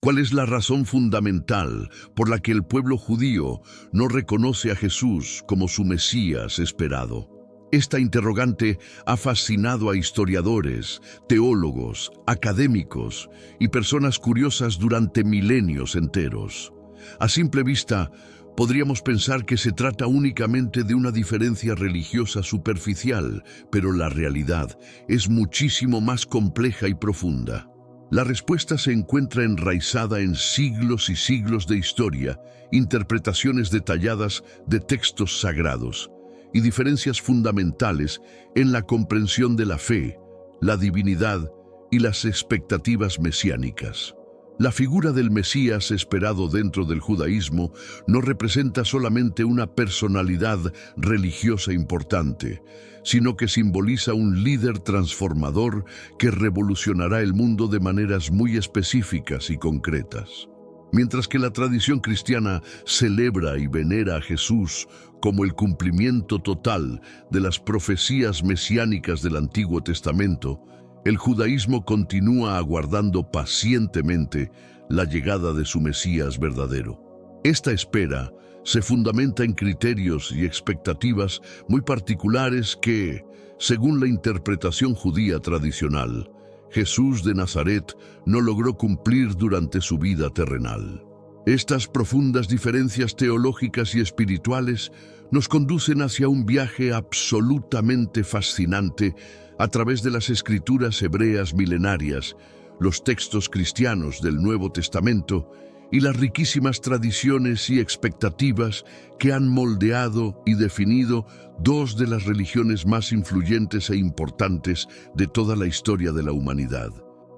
¿Cuál es la razón fundamental por la que el pueblo judío no reconoce a Jesús como su Mesías esperado? Esta interrogante ha fascinado a historiadores, teólogos, académicos y personas curiosas durante milenios enteros. A simple vista, podríamos pensar que se trata únicamente de una diferencia religiosa superficial, pero la realidad es muchísimo más compleja y profunda. La respuesta se encuentra enraizada en siglos y siglos de historia, interpretaciones detalladas de textos sagrados y diferencias fundamentales en la comprensión de la fe, la divinidad y las expectativas mesiánicas. La figura del Mesías esperado dentro del judaísmo no representa solamente una personalidad religiosa importante, sino que simboliza un líder transformador que revolucionará el mundo de maneras muy específicas y concretas. Mientras que la tradición cristiana celebra y venera a Jesús como el cumplimiento total de las profecías mesiánicas del Antiguo Testamento, el judaísmo continúa aguardando pacientemente la llegada de su Mesías verdadero. Esta espera se fundamenta en criterios y expectativas muy particulares que, según la interpretación judía tradicional, Jesús de Nazaret no logró cumplir durante su vida terrenal. Estas profundas diferencias teológicas y espirituales nos conducen hacia un viaje absolutamente fascinante a través de las escrituras hebreas milenarias, los textos cristianos del Nuevo Testamento y las riquísimas tradiciones y expectativas que han moldeado y definido dos de las religiones más influyentes e importantes de toda la historia de la humanidad.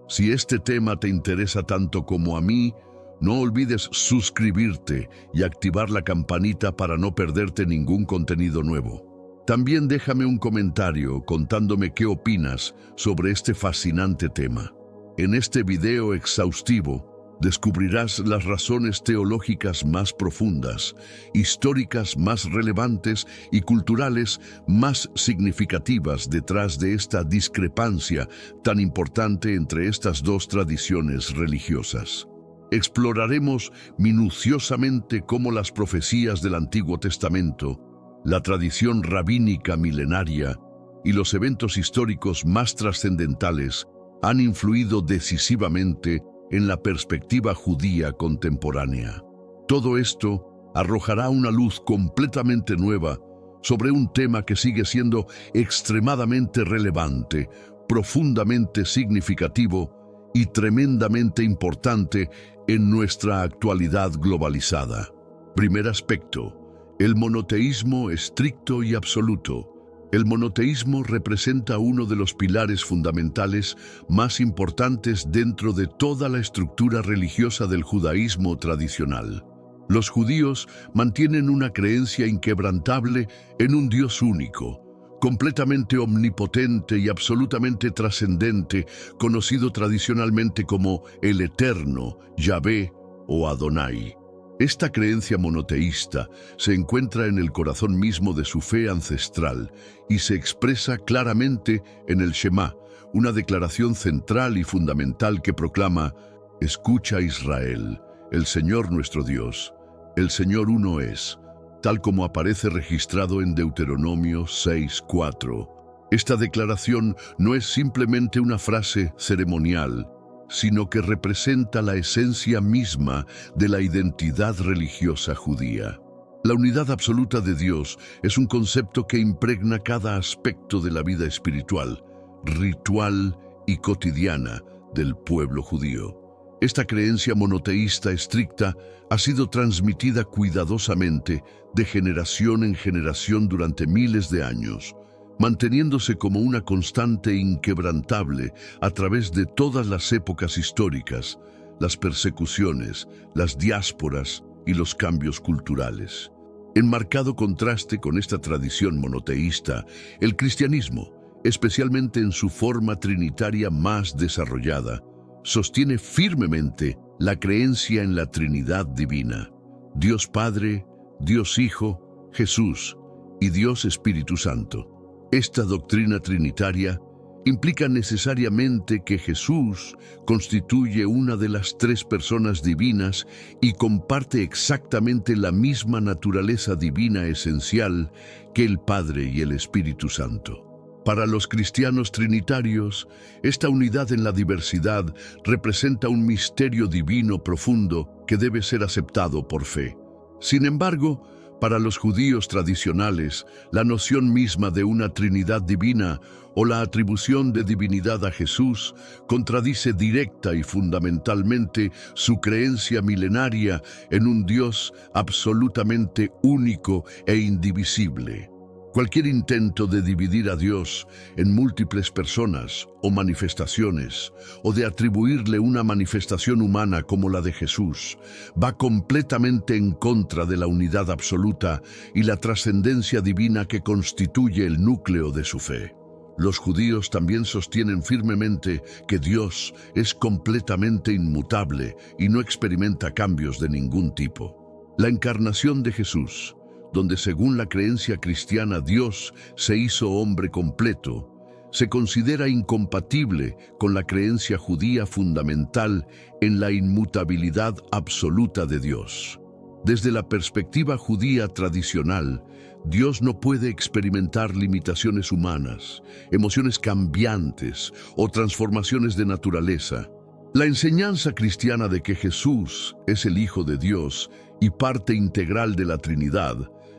Si este tema te interesa tanto como a mí, no olvides suscribirte y activar la campanita para no perderte ningún contenido nuevo. También déjame un comentario contándome qué opinas sobre este fascinante tema. En este video exhaustivo descubrirás las razones teológicas más profundas, históricas más relevantes y culturales más significativas detrás de esta discrepancia tan importante entre estas dos tradiciones religiosas. Exploraremos minuciosamente cómo las profecías del Antiguo Testamento, la tradición rabínica milenaria y los eventos históricos más trascendentales han influido decisivamente en la perspectiva judía contemporánea. Todo esto arrojará una luz completamente nueva sobre un tema que sigue siendo extremadamente relevante, profundamente significativo y tremendamente importante en nuestra actualidad globalizada. Primer aspecto: el monoteísmo estricto y absoluto. El monoteísmo representa uno de los pilares fundamentales más importantes dentro de toda la estructura religiosa del judaísmo tradicional. Los judíos mantienen una creencia inquebrantable en un Dios único, completamente omnipotente y absolutamente trascendente, conocido tradicionalmente como el Eterno, Yahvé o Adonai. Esta creencia monoteísta se encuentra en el corazón mismo de su fe ancestral y se expresa claramente en el Shema, una declaración central y fundamental que proclama: «Escucha, Israel, el Señor nuestro Dios, el Señor uno es», tal como aparece registrado en Deuteronomio 6:4. Esta declaración no es simplemente una frase ceremonial, sino que representa la esencia misma de la identidad religiosa judía. La unidad absoluta de Dios es un concepto que impregna cada aspecto de la vida espiritual, ritual y cotidiana del pueblo judío. Esta creencia monoteísta estricta ha sido transmitida cuidadosamente de generación en generación durante miles de años, manteniéndose como una constante inquebrantable a través de todas las épocas históricas, las persecuciones, las diásporas y los cambios culturales. En marcado contraste con esta tradición monoteísta, el cristianismo, especialmente en su forma trinitaria más desarrollada, sostiene firmemente la creencia en la Trinidad divina: Dios Padre, Dios Hijo, Jesús y Dios Espíritu Santo. Esta doctrina trinitaria implica necesariamente que Jesús constituye una de las tres personas divinas y comparte exactamente la misma naturaleza divina esencial que el Padre y el Espíritu Santo. Para los cristianos trinitarios, esta unidad en la diversidad representa un misterio divino profundo que debe ser aceptado por fe. Sin embargo, para los judíos tradicionales, la noción misma de una Trinidad divina o la atribución de divinidad a Jesús contradice directa y fundamentalmente su creencia milenaria en un Dios absolutamente único e indivisible. Cualquier intento de dividir a Dios en múltiples personas o manifestaciones, o de atribuirle una manifestación humana como la de Jesús, va completamente en contra de la unidad absoluta y la trascendencia divina que constituye el núcleo de su fe. Los judíos también sostienen firmemente que Dios es completamente inmutable y no experimenta cambios de ningún tipo. La encarnación de Jesús, donde según la creencia cristiana Dios se hizo hombre completo, se considera incompatible con la creencia judía fundamental en la inmutabilidad absoluta de Dios. Desde la perspectiva judía tradicional, Dios no puede experimentar limitaciones humanas, emociones cambiantes o transformaciones de naturaleza. La enseñanza cristiana de que Jesús es el Hijo de Dios y parte integral de la Trinidad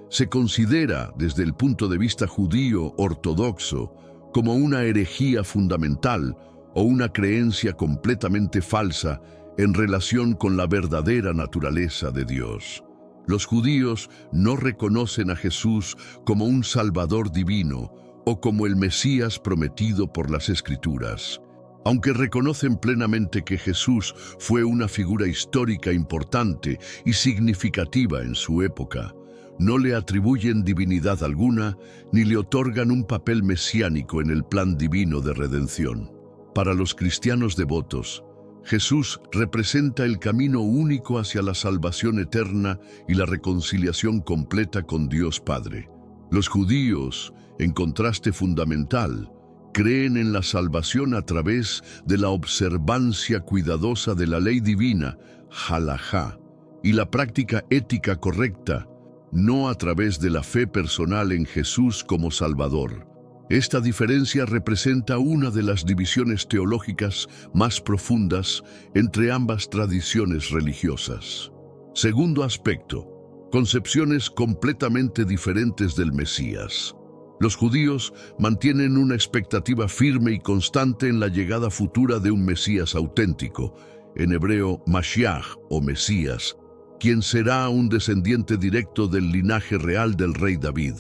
se considera, desde el punto de vista judío ortodoxo, como una herejía fundamental o una creencia completamente falsa en relación con la verdadera naturaleza de Dios. Los judíos no reconocen a Jesús como un Salvador divino o como el Mesías prometido por las Escrituras. Aunque reconocen plenamente que Jesús fue una figura histórica importante y significativa en su época, no le atribuyen divinidad alguna ni le otorgan un papel mesiánico en el plan divino de redención. Para los cristianos devotos, Jesús representa el camino único hacia la salvación eterna y la reconciliación completa con Dios Padre. Los judíos, en contraste fundamental, creen en la salvación a través de la observancia cuidadosa de la ley divina, halajá, y la práctica ética correcta, no a través de la fe personal en Jesús como Salvador. Esta diferencia representa una de las divisiones teológicas más profundas entre ambas tradiciones religiosas. Segundo aspecto, concepciones completamente diferentes del Mesías. Los judíos mantienen una expectativa firme y constante en la llegada futura de un Mesías auténtico, en hebreo Mashiach o Mesías, quien será un descendiente directo del linaje real del rey David.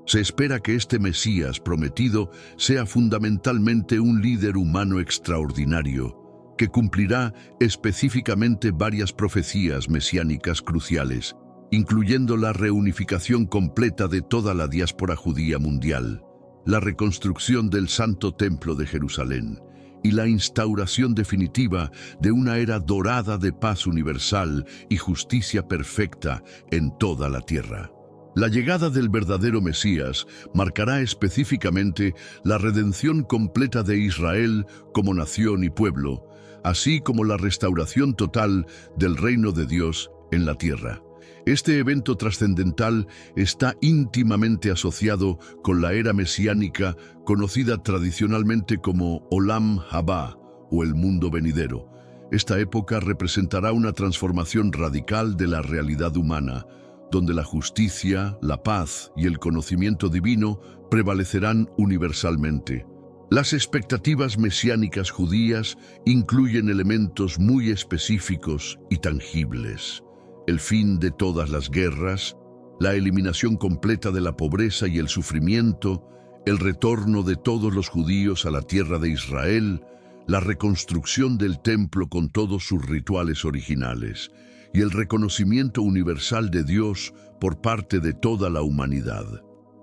Se espera que este Mesías prometido sea fundamentalmente un líder humano extraordinario, que cumplirá específicamente varias profecías mesiánicas cruciales, incluyendo la reunificación completa de toda la diáspora judía mundial, la reconstrucción del Santo Templo de Jerusalén y la instauración definitiva de una era dorada de paz universal y justicia perfecta en toda la tierra. La llegada del verdadero Mesías marcará específicamente la redención completa de Israel como nación y pueblo, así como la restauración total del reino de Dios en la tierra. Este evento trascendental está íntimamente asociado con la era mesiánica conocida tradicionalmente como Olam Haba o el mundo venidero. Esta época representará una transformación radical de la realidad humana, donde la justicia, la paz y el conocimiento divino prevalecerán universalmente. Las expectativas mesiánicas judías incluyen elementos muy específicos y tangibles: el fin de todas las guerras, la eliminación completa de la pobreza y el sufrimiento, el retorno de todos los judíos a la tierra de Israel, la reconstrucción del templo con todos sus rituales originales, y el reconocimiento universal de Dios por parte de toda la humanidad.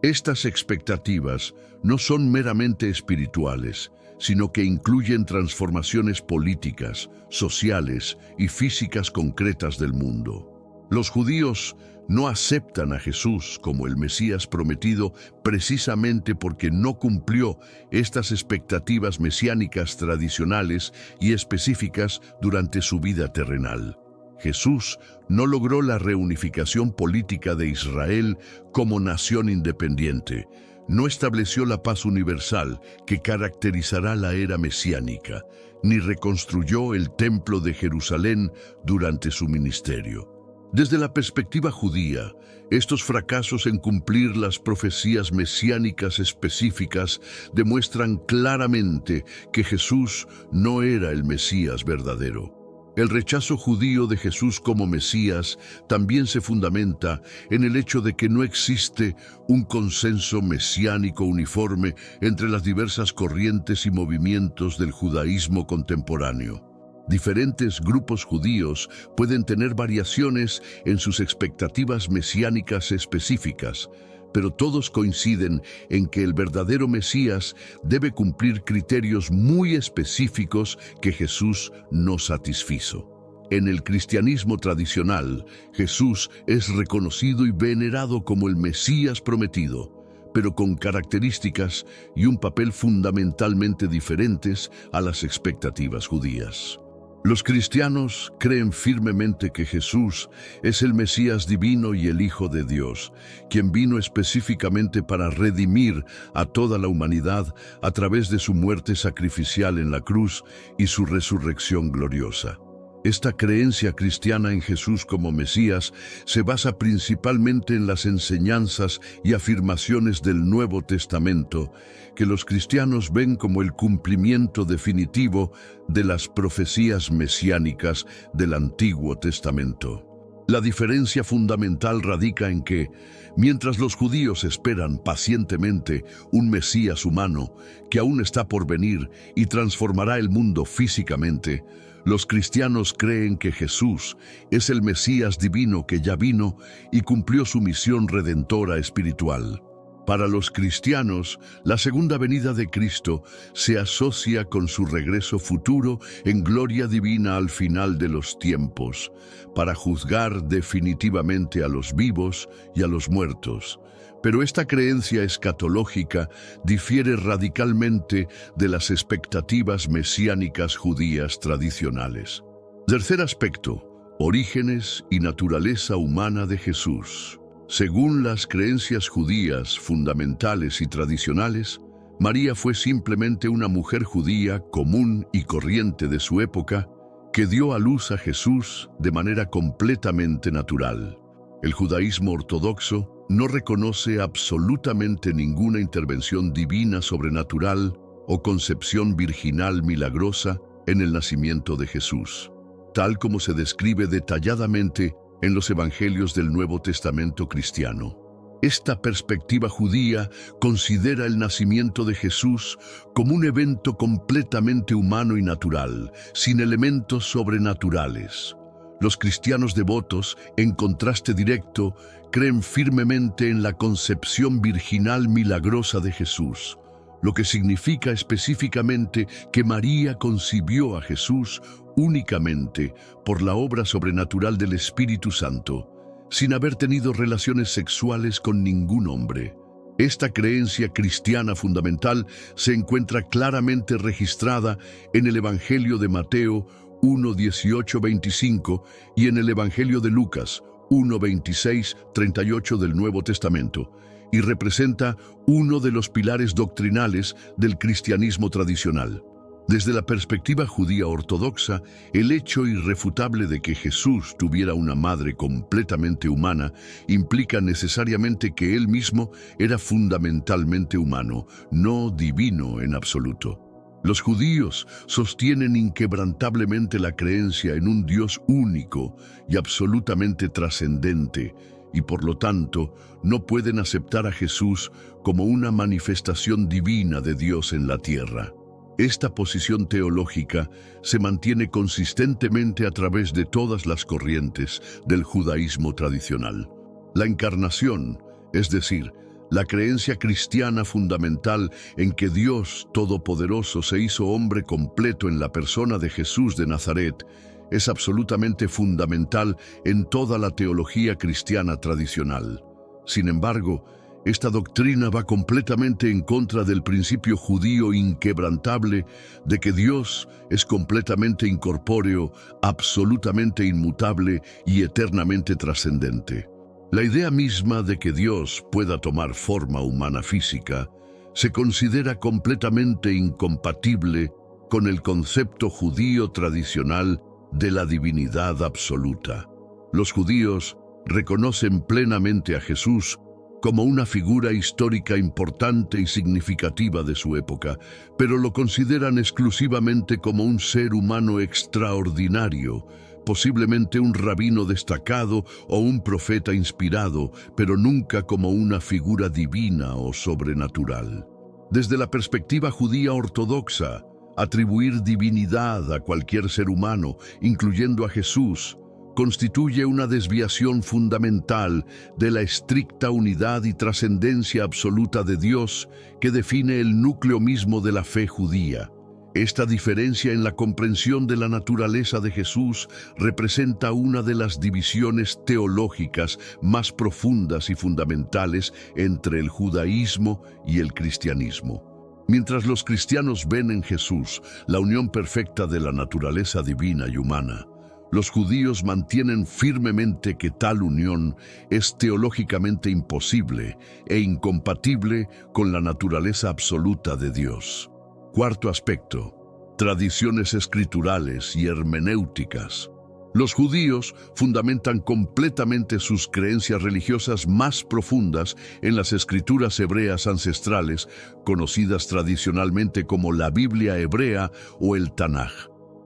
Estas expectativas no son meramente espirituales, sino que incluyen transformaciones políticas, sociales y físicas concretas del mundo. Los judíos no aceptan a Jesús como el Mesías prometido precisamente porque no cumplió estas expectativas mesiánicas tradicionales y específicas durante su vida terrenal. Jesús no logró la reunificación política de Israel como nación independiente. No estableció la paz universal que caracterizará la era mesiánica, ni reconstruyó el templo de Jerusalén durante su ministerio. Desde la perspectiva judía, estos fracasos en cumplir las profecías mesiánicas específicas demuestran claramente que Jesús no era el Mesías verdadero. El rechazo judío de Jesús como Mesías también se fundamenta en el hecho de que no existe un consenso mesiánico uniforme entre las diversas corrientes y movimientos del judaísmo contemporáneo. Diferentes grupos judíos pueden tener variaciones en sus expectativas mesiánicas específicas, pero todos coinciden en que el verdadero Mesías debe cumplir criterios muy específicos que Jesús no satisfizo. En el cristianismo tradicional, Jesús es reconocido y venerado como el Mesías prometido, pero con características y un papel fundamentalmente diferentes a las expectativas judías. Los cristianos creen firmemente que Jesús es el Mesías divino y el Hijo de Dios, quien vino específicamente para redimir a toda la humanidad a través de su muerte sacrificial en la cruz y su resurrección gloriosa. Esta creencia cristiana en Jesús como Mesías se basa principalmente en las enseñanzas y afirmaciones del Nuevo Testamento, que los cristianos ven como el cumplimiento definitivo de las profecías mesiánicas del Antiguo Testamento. La diferencia fundamental radica en que, mientras los judíos esperan pacientemente un Mesías humano que aún está por venir y transformará el mundo físicamente, los cristianos creen que Jesús es el Mesías divino que ya vino y cumplió su misión redentora espiritual. Para los cristianos, la segunda venida de Cristo se asocia con su regreso futuro en gloria divina al final de los tiempos, para juzgar definitivamente a los vivos y a los muertos. Pero esta creencia escatológica difiere radicalmente de las expectativas mesiánicas judías tradicionales. Tercer aspecto: orígenes y naturaleza humana de Jesús. Según las creencias judías fundamentales y tradicionales, María fue simplemente una mujer judía común y corriente de su época que dio a luz a Jesús de manera completamente natural. El judaísmo ortodoxo no reconoce absolutamente ninguna intervención divina sobrenatural o concepción virginal milagrosa en el nacimiento de Jesús, tal como se describe detalladamente en los evangelios del Nuevo Testamento cristiano. Esta perspectiva judía considera el nacimiento de Jesús como un evento completamente humano y natural, sin elementos sobrenaturales. Los cristianos devotos, en contraste directo, creen firmemente en la concepción virginal milagrosa de Jesús, lo que significa específicamente que María concibió a Jesús únicamente por la obra sobrenatural del Espíritu Santo, sin haber tenido relaciones sexuales con ningún hombre. Esta creencia cristiana fundamental se encuentra claramente registrada en el Evangelio de Mateo 1:18-25 y en el Evangelio de Lucas 1:26-38 del Nuevo Testamento, y representa uno de los pilares doctrinales del cristianismo tradicional. Desde la perspectiva judía ortodoxa, el hecho irrefutable de que Jesús tuviera una madre completamente humana implica necesariamente que él mismo era fundamentalmente humano, no divino en absoluto. Los judíos sostienen inquebrantablemente la creencia en un Dios único y absolutamente trascendente, y por lo tanto no pueden aceptar a Jesús como una manifestación divina de Dios en la tierra. Esta posición teológica se mantiene consistentemente a través de todas las corrientes del judaísmo tradicional. La encarnación, es decir, la creencia cristiana fundamental en que Dios Todopoderoso se hizo hombre completo en la persona de Jesús de Nazaret, es absolutamente fundamental en toda la teología cristiana tradicional. Sin embargo, esta doctrina va completamente en contra del principio judío inquebrantable de que Dios es completamente incorpóreo, absolutamente inmutable y eternamente trascendente. La idea misma de que Dios pueda tomar forma humana física se considera completamente incompatible con el concepto judío tradicional de la divinidad absoluta. Los judíos reconocen plenamente a Jesús como una figura histórica importante y significativa de su época, pero lo consideran exclusivamente como un ser humano extraordinario, posiblemente un rabino destacado o un profeta inspirado, pero nunca como una figura divina o sobrenatural. Desde la perspectiva judía ortodoxa, atribuir divinidad a cualquier ser humano, incluyendo a Jesús, constituye una desviación fundamental de la estricta unidad y trascendencia absoluta de Dios que define el núcleo mismo de la fe judía. Esta diferencia en la comprensión de la naturaleza de Jesús representa una de las divisiones teológicas más profundas y fundamentales entre el judaísmo y el cristianismo. Mientras los cristianos ven en Jesús la unión perfecta de la naturaleza divina y humana, los judíos mantienen firmemente que tal unión es teológicamente imposible e incompatible con la naturaleza absoluta de Dios. Cuarto aspecto: tradiciones escriturales y hermenéuticas. Los judíos fundamentan completamente sus creencias religiosas más profundas en las escrituras hebreas ancestrales, conocidas tradicionalmente como la Biblia hebrea o el Tanaj.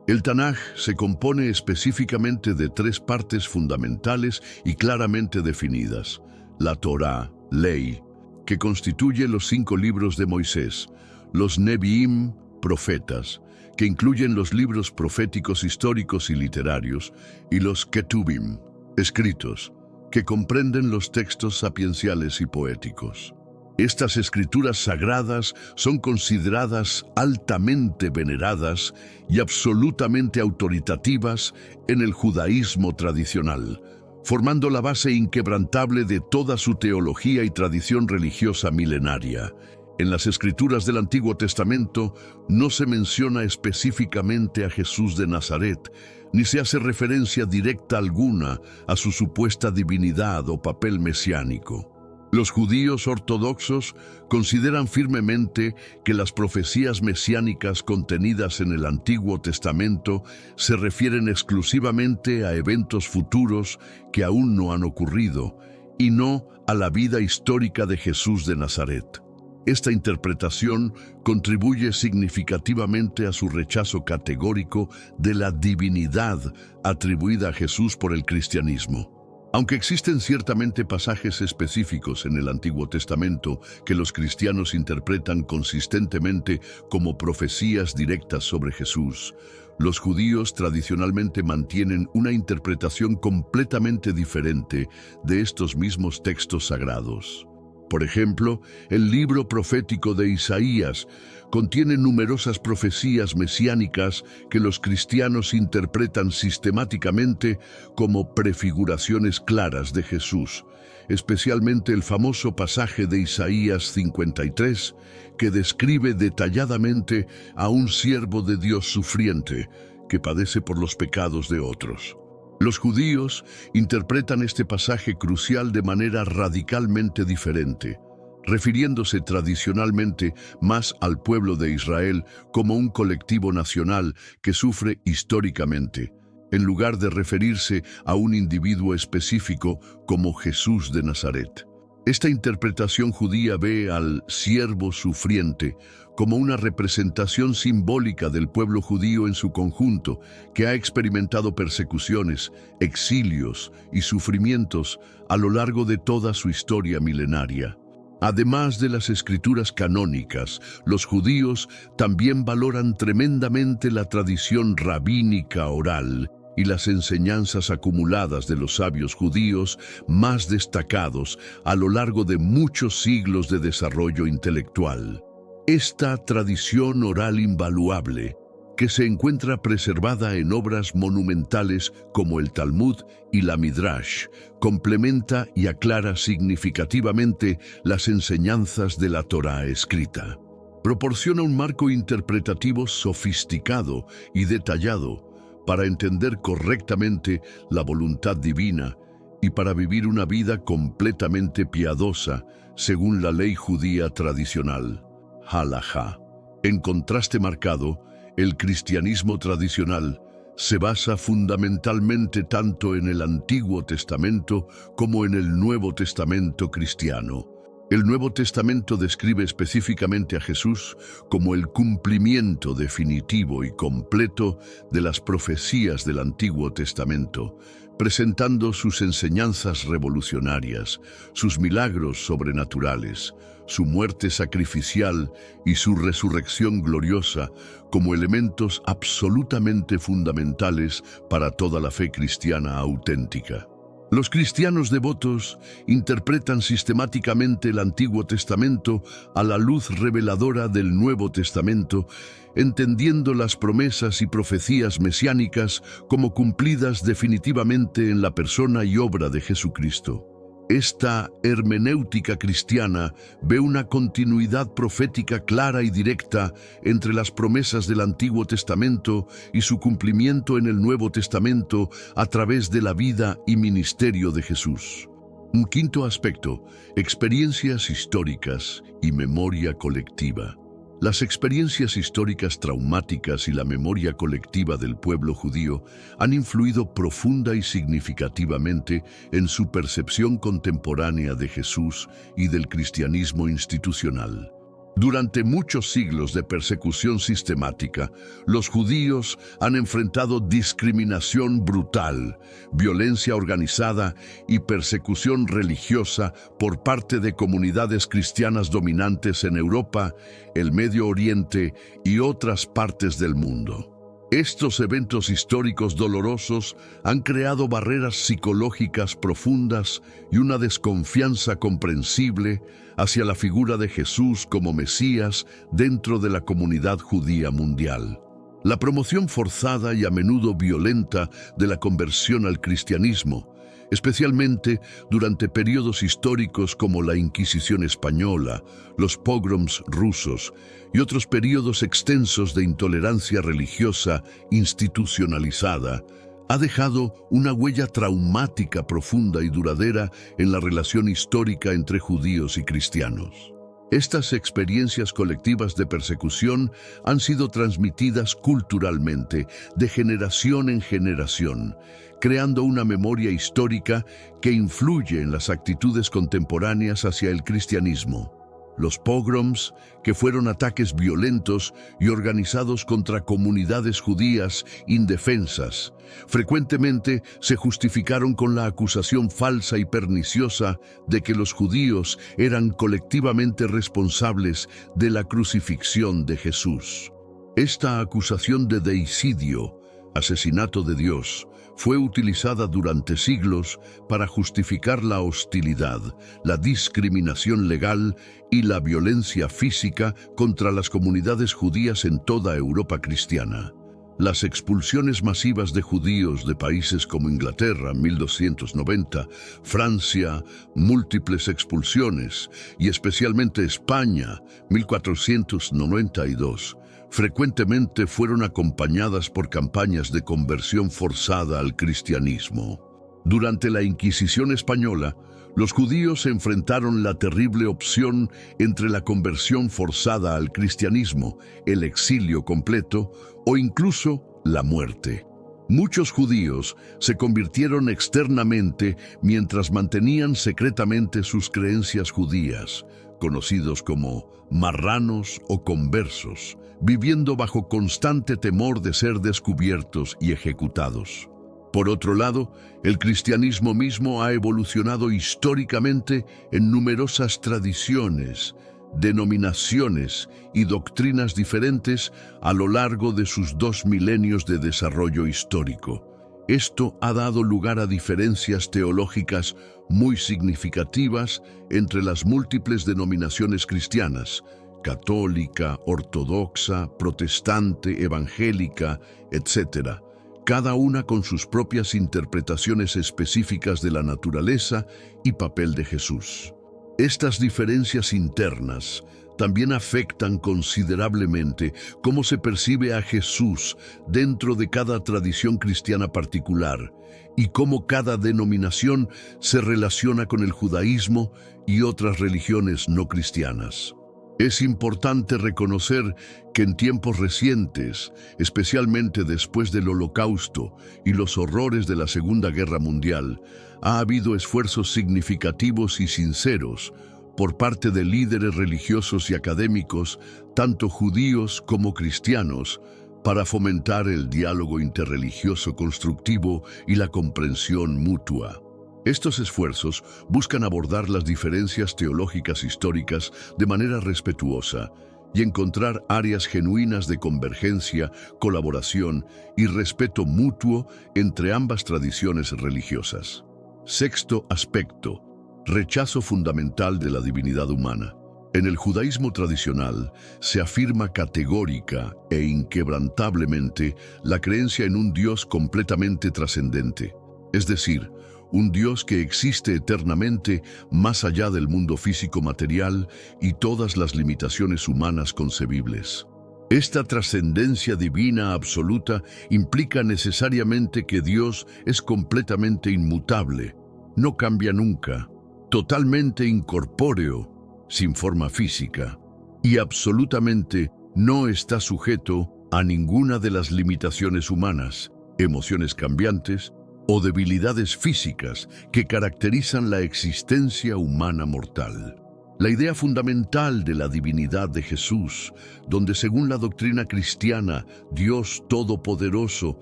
El Tanaj se compone específicamente de tres partes fundamentales y claramente definidas: la Torá, ley, que constituye los 5 libros de Moisés; los Neviim, profetas, que incluyen los libros proféticos históricos y literarios; y los Ketubim, escritos, que comprenden los textos sapienciales y poéticos. Estas escrituras sagradas son consideradas altamente veneradas y absolutamente autoritativas en el judaísmo tradicional, formando la base inquebrantable de toda su teología y tradición religiosa milenaria. En las escrituras del Antiguo Testamento no se menciona específicamente a Jesús de Nazaret, ni se hace referencia directa alguna a su supuesta divinidad o papel mesiánico. Los judíos ortodoxos consideran firmemente que las profecías mesiánicas contenidas en el Antiguo Testamento se refieren exclusivamente a eventos futuros que aún no han ocurrido, y no a la vida histórica de Jesús de Nazaret. Esta interpretación contribuye significativamente a su rechazo categórico de la divinidad atribuida a Jesús por el cristianismo. Aunque existen ciertamente pasajes específicos en el Antiguo Testamento que los cristianos interpretan consistentemente como profecías directas sobre Jesús, los judíos tradicionalmente mantienen una interpretación completamente diferente de estos mismos textos sagrados. Por ejemplo, el libro profético de Isaías contiene numerosas profecías mesiánicas que los cristianos interpretan sistemáticamente como prefiguraciones claras de Jesús, especialmente el famoso pasaje de Isaías 53, que describe detalladamente a un siervo de Dios sufriente que padece por los pecados de otros. Los judíos interpretan este pasaje crucial de manera radicalmente diferente, refiriéndose tradicionalmente más al pueblo de Israel como un colectivo nacional que sufre históricamente, en lugar de referirse a un individuo específico como Jesús de Nazaret. Esta interpretación judía ve al siervo sufriente como una representación simbólica del pueblo judío en su conjunto, que ha experimentado persecuciones, exilios y sufrimientos a lo largo de toda su historia milenaria. Además de las escrituras canónicas, los judíos también valoran tremendamente la tradición rabínica oral y las enseñanzas acumuladas de los sabios judíos más destacados a lo largo de muchos siglos de desarrollo intelectual. Esta tradición oral invaluable que se encuentra preservada en obras monumentales como el Talmud y la Midrash, complementa y aclara significativamente las enseñanzas de la Torá escrita. Proporciona un marco interpretativo sofisticado y detallado para entender correctamente la voluntad divina y para vivir una vida completamente piadosa según la ley judía tradicional, halajá. En contraste marcado, el cristianismo tradicional se basa fundamentalmente tanto en el Antiguo Testamento como en el Nuevo Testamento cristiano. El Nuevo Testamento describe específicamente a Jesús como el cumplimiento definitivo y completo de las profecías del Antiguo Testamento, presentando sus enseñanzas revolucionarias, sus milagros sobrenaturales, su muerte sacrificial y su resurrección gloriosa como elementos absolutamente fundamentales para toda la fe cristiana auténtica. Los cristianos devotos interpretan sistemáticamente el Antiguo Testamento a la luz reveladora del Nuevo Testamento, entendiendo las promesas y profecías mesiánicas como cumplidas definitivamente en la persona y obra de Jesucristo. Esta hermenéutica cristiana ve una continuidad profética clara y directa entre las promesas del Antiguo Testamento y su cumplimiento en el Nuevo Testamento a través de la vida y ministerio de Jesús. Un quinto aspecto: experiencias históricas y memoria colectiva. Las experiencias históricas traumáticas y la memoria colectiva del pueblo judío han influido profunda y significativamente en su percepción contemporánea de Jesús y del cristianismo institucional. Durante muchos siglos de persecución sistemática, los judíos han enfrentado discriminación brutal, violencia organizada y persecución religiosa por parte de comunidades cristianas dominantes en Europa, el Medio Oriente y otras partes del mundo. Estos eventos históricos dolorosos han creado barreras psicológicas profundas y una desconfianza comprensible hacia la figura de Jesús como Mesías dentro de la comunidad judía mundial. La promoción forzada y a menudo violenta de la conversión al cristianismo, especialmente durante periodos históricos como la Inquisición española, los pogroms rusos y otros periodos extensos de intolerancia religiosa institucionalizada, ha dejado una huella traumática profunda y duradera en la relación histórica entre judíos y cristianos. Estas experiencias colectivas de persecución han sido transmitidas culturalmente, de generación en generación, creando una memoria histórica que influye en las actitudes contemporáneas hacia el cristianismo. Los pogroms, que fueron ataques violentos y organizados contra comunidades judías indefensas, frecuentemente se justificaron con la acusación falsa y perniciosa de que los judíos eran colectivamente responsables de la crucifixión de Jesús. Esta acusación de deicidio, asesinato de Dios, fue utilizada durante siglos para justificar la hostilidad, la discriminación legal y la violencia física contra las comunidades judías en toda Europa cristiana. Las expulsiones masivas de judíos de países como Inglaterra, 1290, Francia, múltiples expulsiones, y especialmente España, 1492, frecuentemente fueron acompañadas por campañas de conversión forzada al cristianismo. Durante la Inquisición española, los judíos enfrentaron la terrible opción entre la conversión forzada al cristianismo, el exilio completo o incluso la muerte. Muchos judíos se convirtieron externamente mientras mantenían secretamente sus creencias judías, conocidos como marranos o conversos, viviendo bajo constante temor de ser descubiertos y ejecutados. Por otro lado, el cristianismo mismo ha evolucionado históricamente en numerosas tradiciones, denominaciones y doctrinas diferentes a lo largo de sus 2 milenios de desarrollo histórico. Esto ha dado lugar a diferencias teológicas muy significativas entre las múltiples denominaciones cristianas, católica, ortodoxa, protestante, evangélica, etc., cada una con sus propias interpretaciones específicas de la naturaleza y papel de Jesús. Estas diferencias internas también afectan considerablemente cómo se percibe a Jesús dentro de cada tradición cristiana particular y cómo cada denominación se relaciona con el judaísmo y otras religiones no cristianas. Es importante reconocer que en tiempos recientes, especialmente después del Holocausto y los horrores de la Segunda Guerra Mundial, ha habido esfuerzos significativos y sinceros por parte de líderes religiosos y académicos, tanto judíos como cristianos, para fomentar el diálogo interreligioso constructivo y la comprensión mutua. Estos esfuerzos buscan abordar las diferencias teológicas históricas de manera respetuosa y encontrar áreas genuinas de convergencia, colaboración y respeto mutuo entre ambas tradiciones religiosas. Sexto aspecto: rechazo fundamental de la divinidad humana. En el judaísmo tradicional se afirma categórica e inquebrantablemente la creencia en un Dios completamente trascendente, es decir, un Dios que existe eternamente más allá del mundo físico material y todas las limitaciones humanas concebibles. Esta trascendencia divina absoluta implica necesariamente que Dios es completamente inmutable, no cambia nunca, totalmente incorpóreo, sin forma física, y absolutamente no está sujeto a ninguna de las limitaciones humanas, emociones cambiantes o debilidades físicas que caracterizan la existencia humana mortal. La idea fundamental de la divinidad de Jesús, donde según la doctrina cristiana, Dios Todopoderoso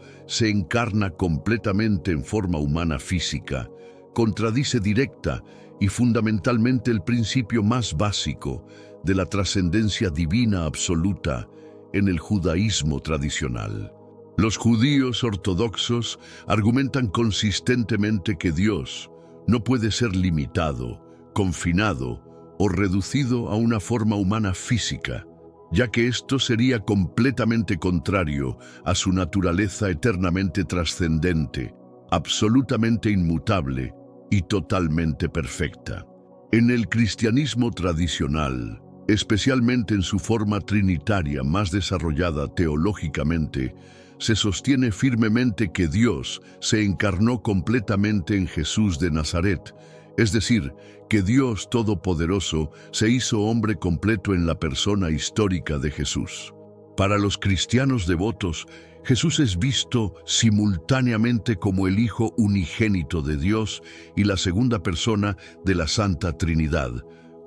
se encarna completamente en forma humana física, contradice directa y fundamentalmente el principio más básico de la trascendencia divina absoluta en el judaísmo tradicional. Los judíos ortodoxos argumentan consistentemente que Dios no puede ser limitado, confinado o reducido a una forma humana física, ya que esto sería completamente contrario a su naturaleza eternamente trascendente, absolutamente inmutable y totalmente perfecta. En el cristianismo tradicional, especialmente en su forma trinitaria más desarrollada teológicamente, se sostiene firmemente que Dios se encarnó completamente en Jesús de Nazaret, es decir, que Dios Todopoderoso se hizo hombre completo en la persona histórica de Jesús. Para los cristianos devotos, Jesús es visto simultáneamente como el Hijo unigénito de Dios y la segunda persona de la Santa Trinidad,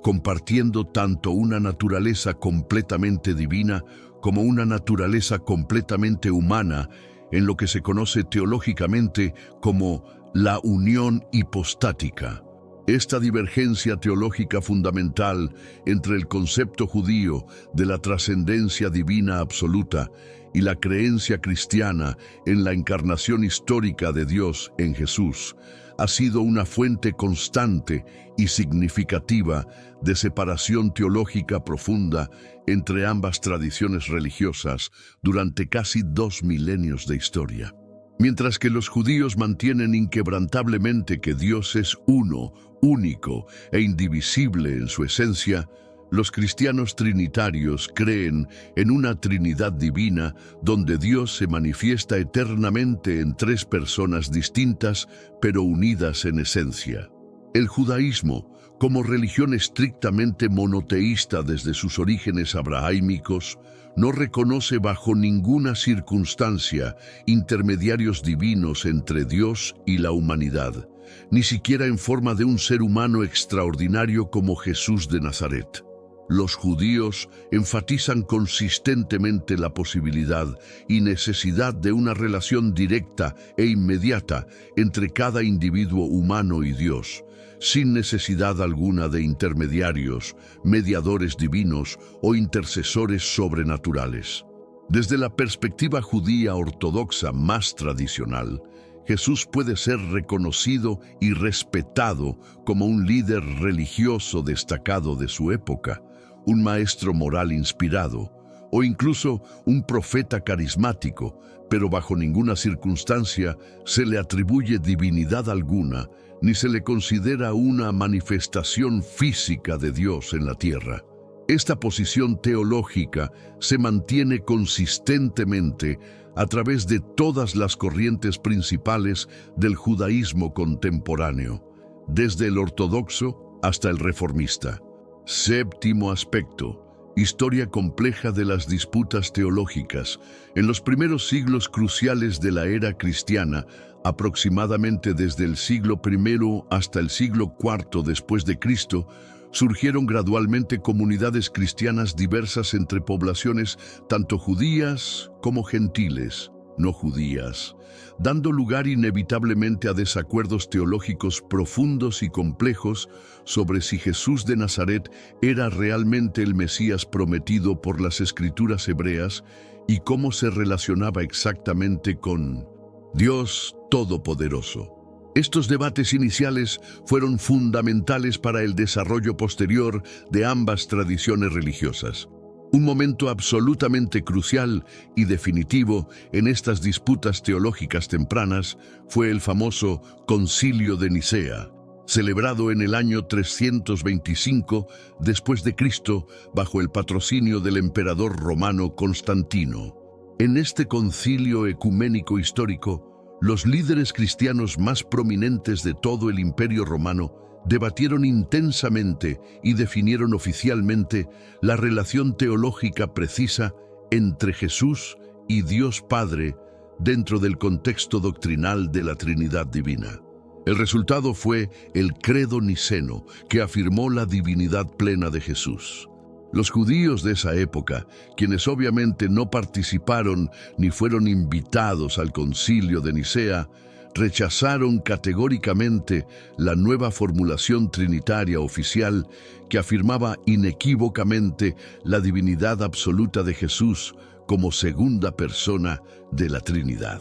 compartiendo tanto una naturaleza completamente divina como una naturaleza completamente humana en lo que se conoce teológicamente como la unión hipostática. Esta divergencia teológica fundamental entre el concepto judío de la trascendencia divina absoluta y la creencia cristiana en la encarnación histórica de Dios en Jesús ha sido una fuente constante y significativa de separación teológica profunda entre ambas tradiciones religiosas durante casi 2 milenios de historia. Mientras que los judíos mantienen inquebrantablemente que Dios es uno, único e indivisible en su esencia, los cristianos trinitarios creen en una Trinidad divina donde Dios se manifiesta eternamente en 3 personas distintas pero unidas en esencia. El judaísmo, como religión estrictamente monoteísta desde sus orígenes abrahámicos, no reconoce bajo ninguna circunstancia intermediarios divinos entre Dios y la humanidad, ni siquiera en forma de un ser humano extraordinario como Jesús de Nazaret. Los judíos enfatizan consistentemente la posibilidad y necesidad de una relación directa e inmediata entre cada individuo humano y Dios, sin necesidad alguna de intermediarios, mediadores divinos o intercesores sobrenaturales. Desde la perspectiva judía ortodoxa más tradicional, Jesús puede ser reconocido y respetado como un líder religioso destacado de su época, un maestro moral inspirado, o incluso un profeta carismático, pero bajo ninguna circunstancia se le atribuye divinidad alguna, ni se le considera una manifestación física de Dios en la tierra. Esta posición teológica se mantiene consistentemente a través de todas las corrientes principales del judaísmo contemporáneo, desde el ortodoxo hasta el reformista. Séptimo aspecto: historia compleja de las disputas teológicas. En los primeros siglos cruciales de la era cristiana, aproximadamente desde el siglo I hasta el siglo IV después de Cristo, surgieron gradualmente comunidades cristianas diversas entre poblaciones tanto judías como gentiles, no judías, dando lugar inevitablemente a desacuerdos teológicos profundos y complejos sobre si Jesús de Nazaret era realmente el Mesías prometido por las Escrituras hebreas y cómo se relacionaba exactamente con Dios Todopoderoso. Estos debates iniciales fueron fundamentales para el desarrollo posterior de ambas tradiciones religiosas. Un momento absolutamente crucial y definitivo en estas disputas teológicas tempranas fue el famoso Concilio de Nicea, celebrado en el año 325 después de Cristo bajo el patrocinio del emperador romano Constantino. En este concilio ecuménico histórico, los líderes cristianos más prominentes de todo el Imperio Romano debatieron intensamente y definieron oficialmente la relación teológica precisa entre Jesús y Dios Padre dentro del contexto doctrinal de la Trinidad Divina. El resultado fue el Credo Niceno, que afirmó la divinidad plena de Jesús. Los judíos de esa época, quienes obviamente no participaron ni fueron invitados al Concilio de Nicea, rechazaron categóricamente la nueva formulación trinitaria oficial que afirmaba inequívocamente la divinidad absoluta de Jesús como segunda persona de la Trinidad.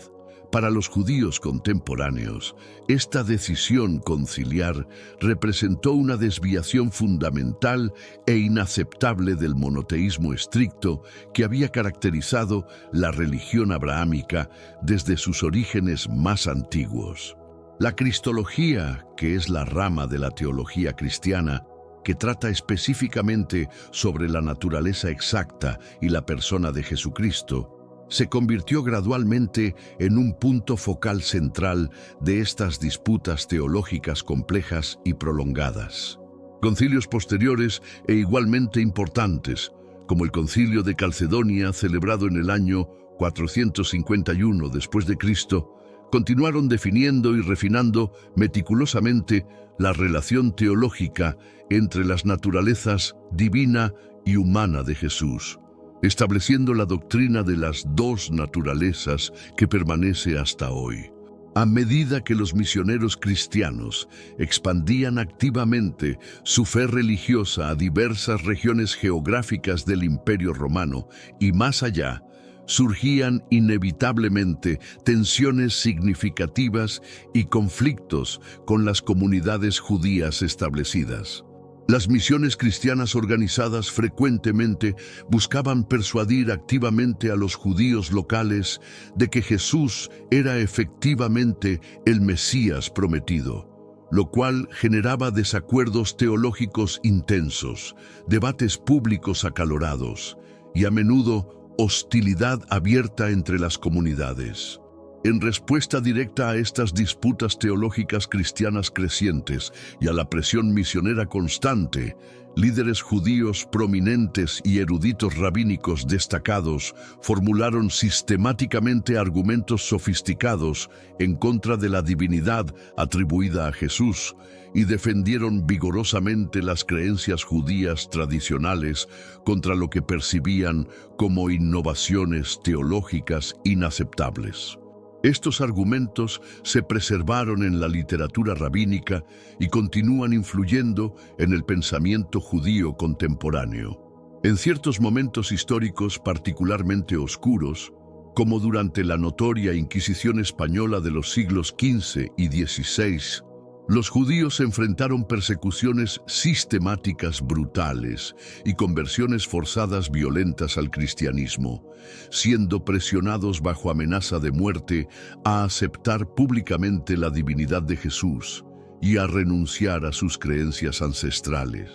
Para los judíos contemporáneos, esta decisión conciliar representó una desviación fundamental e inaceptable del monoteísmo estricto que había caracterizado la religión abrahámica desde sus orígenes más antiguos. La cristología, que es la rama de la teología cristiana, que trata específicamente sobre la naturaleza exacta y la persona de Jesucristo, se convirtió gradualmente en un punto focal central de estas disputas teológicas complejas y prolongadas. Concilios posteriores e igualmente importantes, como el Concilio de Calcedonia celebrado en el año 451 después de Cristo, continuaron definiendo y refinando meticulosamente la relación teológica entre las naturalezas divina y humana de Jesús, estableciendo la doctrina de las dos naturalezas que permanece hasta hoy. A medida que los misioneros cristianos expandían activamente su fe religiosa a diversas regiones geográficas del Imperio Romano y más allá, surgían inevitablemente tensiones significativas y conflictos con las comunidades judías establecidas. Las misiones cristianas organizadas frecuentemente buscaban persuadir activamente a los judíos locales de que Jesús era efectivamente el Mesías prometido, lo cual generaba desacuerdos teológicos intensos, debates públicos acalorados y a menudo hostilidad abierta entre las comunidades. En respuesta directa a estas disputas teológicas cristianas crecientes y a la presión misionera constante, líderes judíos prominentes y eruditos rabínicos destacados formularon sistemáticamente argumentos sofisticados en contra de la divinidad atribuida a Jesús y defendieron vigorosamente las creencias judías tradicionales contra lo que percibían como innovaciones teológicas inaceptables. Estos argumentos se preservaron en la literatura rabínica y continúan influyendo en el pensamiento judío contemporáneo. En ciertos momentos históricos particularmente oscuros, como durante la notoria Inquisición española de los siglos XV y XVI, Los judíos enfrentaron persecuciones sistemáticas brutales y conversiones forzadas violentas al cristianismo, siendo presionados bajo amenaza de muerte a aceptar públicamente la divinidad de Jesús y a renunciar a sus creencias ancestrales.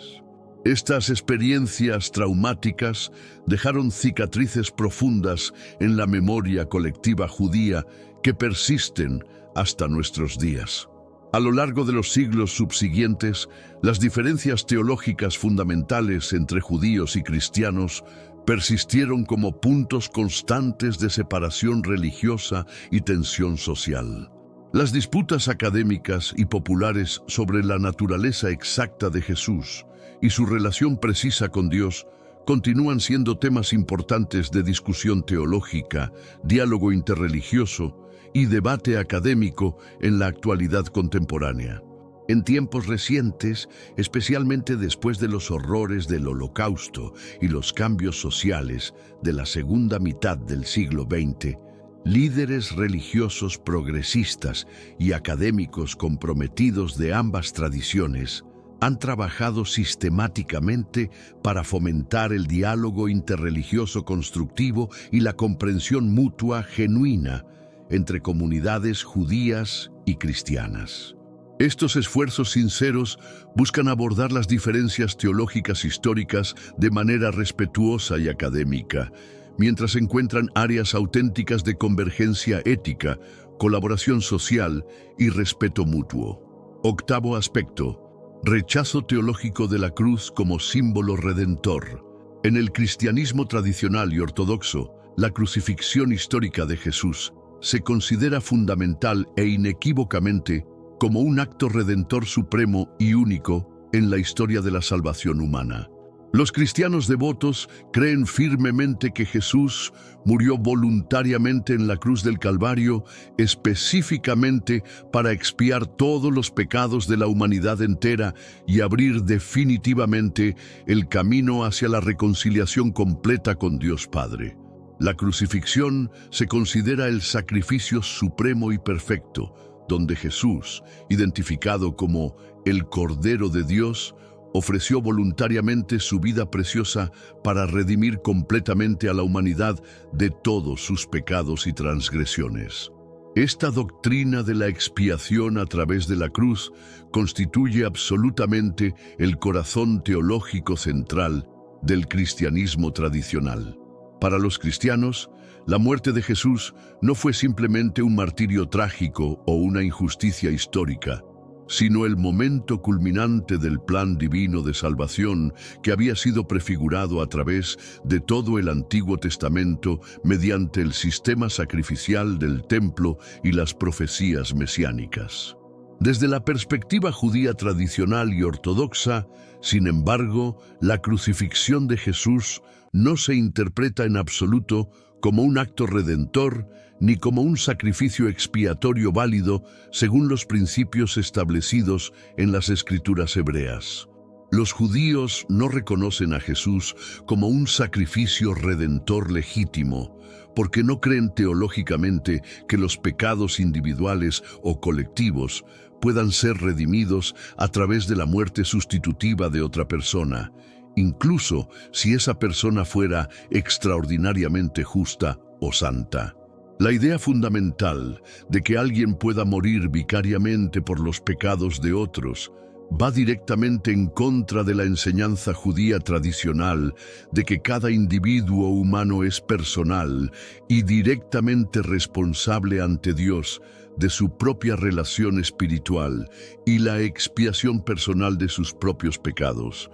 Estas experiencias traumáticas dejaron cicatrices profundas en la memoria colectiva judía que persisten hasta nuestros días. A lo largo de los siglos subsiguientes, las diferencias teológicas fundamentales entre judíos y cristianos persistieron como puntos constantes de separación religiosa y tensión social. Las disputas académicas y populares sobre la naturaleza exacta de Jesús y su relación precisa con Dios continúan siendo temas importantes de discusión teológica, diálogo interreligioso y debate académico en la actualidad contemporánea. En tiempos recientes, especialmente después de los horrores del Holocausto y los cambios sociales de la segunda mitad del siglo XX, líderes religiosos progresistas y académicos comprometidos de ambas tradiciones han trabajado sistemáticamente para fomentar el diálogo interreligioso constructivo y la comprensión mutua genuina entre comunidades judías y cristianas. Estos esfuerzos sinceros buscan abordar las diferencias teológicas históricas de manera respetuosa y académica, mientras encuentran áreas auténticas de convergencia ética, colaboración social y respeto mutuo. Octavo aspecto: rechazo teológico de la cruz como símbolo redentor. En el cristianismo tradicional y ortodoxo, la crucifixión histórica de Jesús se considera fundamental e inequívocamente como un acto redentor supremo y único en la historia de la salvación humana. Los cristianos devotos creen firmemente que Jesús murió voluntariamente en la cruz del Calvario, específicamente para expiar todos los pecados de la humanidad entera y abrir definitivamente el camino hacia la reconciliación completa con Dios Padre. La crucifixión se considera el sacrificio supremo y perfecto, donde Jesús, identificado como el Cordero de Dios, ofreció voluntariamente su vida preciosa para redimir completamente a la humanidad de todos sus pecados y transgresiones. Esta doctrina de la expiación a través de la cruz constituye absolutamente el corazón teológico central del cristianismo tradicional. Para los cristianos, la muerte de Jesús no fue simplemente un martirio trágico o una injusticia histórica, sino el momento culminante del plan divino de salvación que había sido prefigurado a través de todo el Antiguo Testamento mediante el sistema sacrificial del templo y las profecías mesiánicas. Desde la perspectiva judía tradicional y ortodoxa, sin embargo, la crucifixión de Jesús no se interpreta en absoluto como un acto redentor ni como un sacrificio expiatorio válido según los principios establecidos en las Escrituras hebreas. Los judíos no reconocen a Jesús como un sacrificio redentor legítimo, porque no creen teológicamente que los pecados individuales o colectivos puedan ser redimidos a través de la muerte sustitutiva de otra persona, incluso si esa persona fuera extraordinariamente justa o santa. La idea fundamental de que alguien pueda morir vicariamente por los pecados de otros va directamente en contra de la enseñanza judía tradicional de que cada individuo humano es personal y directamente responsable ante Dios de su propia relación espiritual y la expiación personal de sus propios pecados.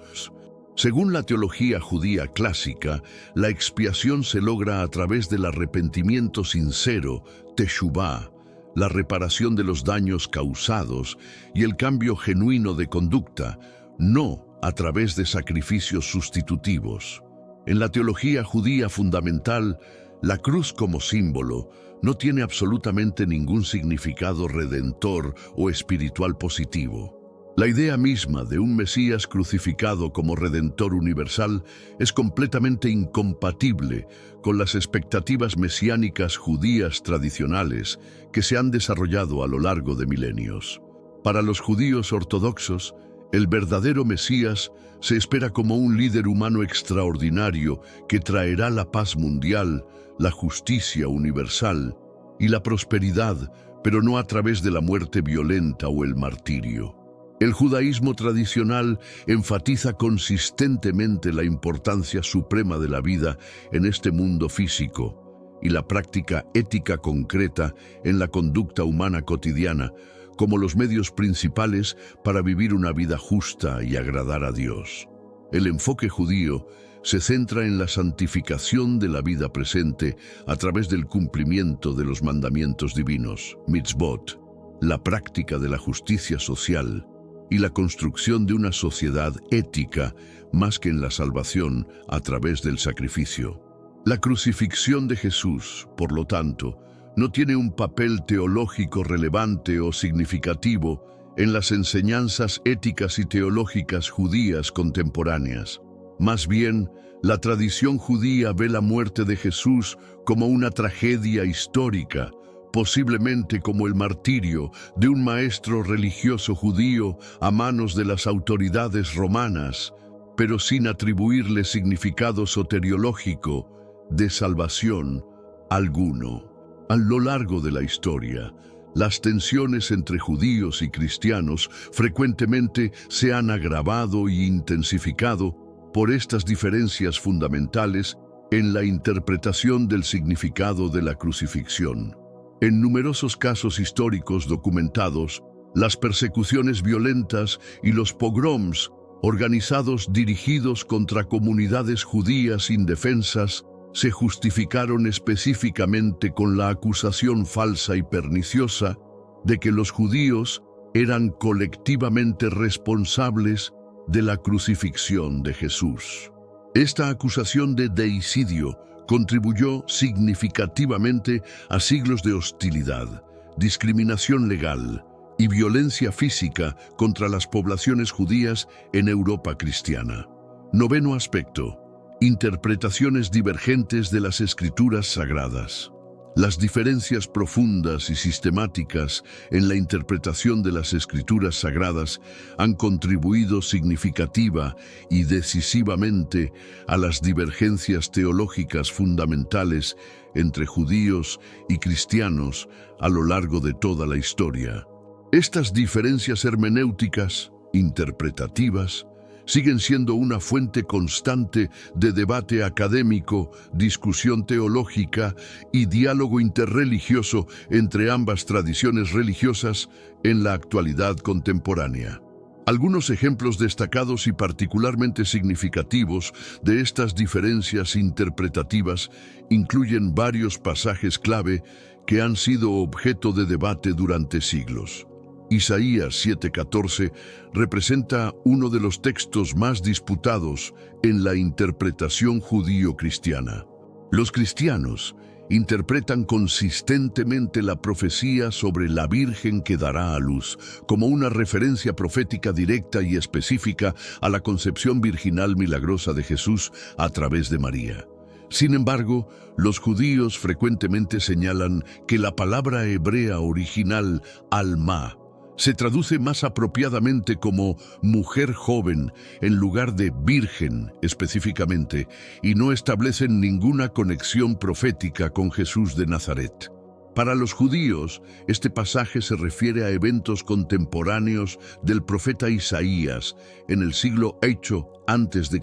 Según la teología judía clásica, la expiación se logra a través del arrepentimiento sincero, teshuvá, la reparación de los daños causados y el cambio genuino de conducta, no a través de sacrificios sustitutivos. En la teología judía fundamental, la cruz como símbolo no tiene absolutamente ningún significado redentor o espiritual positivo. La idea misma de un Mesías crucificado como redentor universal es completamente incompatible con las expectativas mesiánicas judías tradicionales que se han desarrollado a lo largo de milenios. Para los judíos ortodoxos, el verdadero Mesías se espera como un líder humano extraordinario que traerá la paz mundial, la justicia universal y la prosperidad, pero no a través de la muerte violenta o el martirio. El judaísmo tradicional enfatiza consistentemente la importancia suprema de la vida en este mundo físico y la práctica ética concreta en la conducta humana cotidiana como los medios principales para vivir una vida justa y agradar a Dios. El enfoque judío se centra en la santificación de la vida presente a través del cumplimiento de los mandamientos divinos, mitzvot, la práctica de la justicia social y la construcción de una sociedad ética más que en la salvación a través del sacrificio. La crucifixión de Jesús, por lo tanto, no tiene un papel teológico relevante o significativo en las enseñanzas éticas y teológicas judías contemporáneas. Más bien, la tradición judía ve la muerte de Jesús como una tragedia histórica, posiblemente como el martirio de un maestro religioso judío a manos de las autoridades romanas, pero sin atribuirle significado soteriológico de salvación alguno. A lo largo de la historia, las tensiones entre judíos y cristianos frecuentemente se han agravado y intensificado por estas diferencias fundamentales en la interpretación del significado de la crucifixión. En numerosos casos históricos documentados, las persecuciones violentas y los pogroms organizados dirigidos contra comunidades judías indefensas se justificaron específicamente con la acusación falsa y perniciosa de que los judíos eran colectivamente responsables de la crucifixión de Jesús. Esta acusación de deicidio contribuyó significativamente a siglos de hostilidad, discriminación legal y violencia física contra las poblaciones judías en Europa cristiana. Noveno aspecto: interpretaciones divergentes de las Escrituras sagradas. Las diferencias profundas y sistemáticas en la interpretación de las Escrituras sagradas han contribuido significativa y decisivamente a las divergencias teológicas fundamentales entre judíos y cristianos a lo largo de toda la historia. Estas diferencias hermenéuticas, interpretativas, siguen siendo una fuente constante de debate académico, discusión teológica y diálogo interreligioso entre ambas tradiciones religiosas en la actualidad contemporánea. Algunos ejemplos destacados y particularmente significativos de estas diferencias interpretativas incluyen varios pasajes clave que han sido objeto de debate durante siglos. Isaías 7:14 representa uno de los textos más disputados en la interpretación judío-cristiana. Los cristianos interpretan consistentemente la profecía sobre la Virgen que dará a luz como una referencia profética directa y específica a la concepción virginal milagrosa de Jesús a través de María. Sin embargo, los judíos frecuentemente señalan que la palabra hebrea original, alma, se traduce más apropiadamente como mujer joven en lugar de virgen específicamente, y no establecen ninguna conexión profética con Jesús de Nazaret. Para los judíos, este pasaje se refiere a eventos contemporáneos del profeta Isaías en el siglo VIII a.C.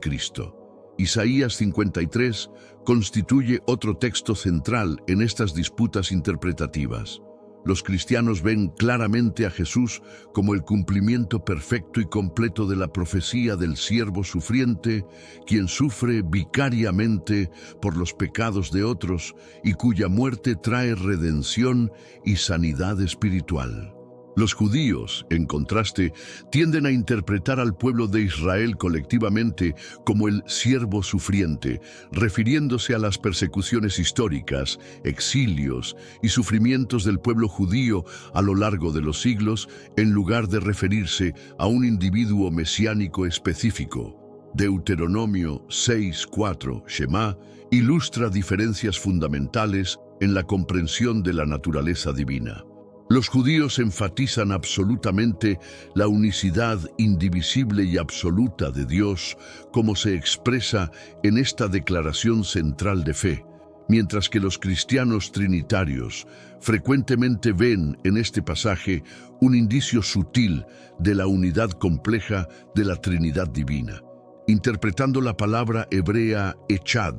Isaías 53 constituye otro texto central en estas disputas interpretativas. Los cristianos ven claramente a Jesús como el cumplimiento perfecto y completo de la profecía del siervo sufriente, quien sufre vicariamente por los pecados de otros y cuya muerte trae redención y sanidad espiritual. Los judíos, en contraste, tienden a interpretar al pueblo de Israel colectivamente como el siervo sufriente, refiriéndose a las persecuciones históricas, exilios y sufrimientos del pueblo judío a lo largo de los siglos, en lugar de referirse a un individuo mesiánico específico. Deuteronomio 6:4, Shema, ilustra diferencias fundamentales en la comprensión de la naturaleza divina. Los judíos enfatizan absolutamente la unicidad indivisible y absoluta de Dios, como se expresa en esta declaración central de fe, mientras que los cristianos trinitarios frecuentemente ven en este pasaje un indicio sutil de la unidad compleja de la Trinidad divina, interpretando la palabra hebrea echad,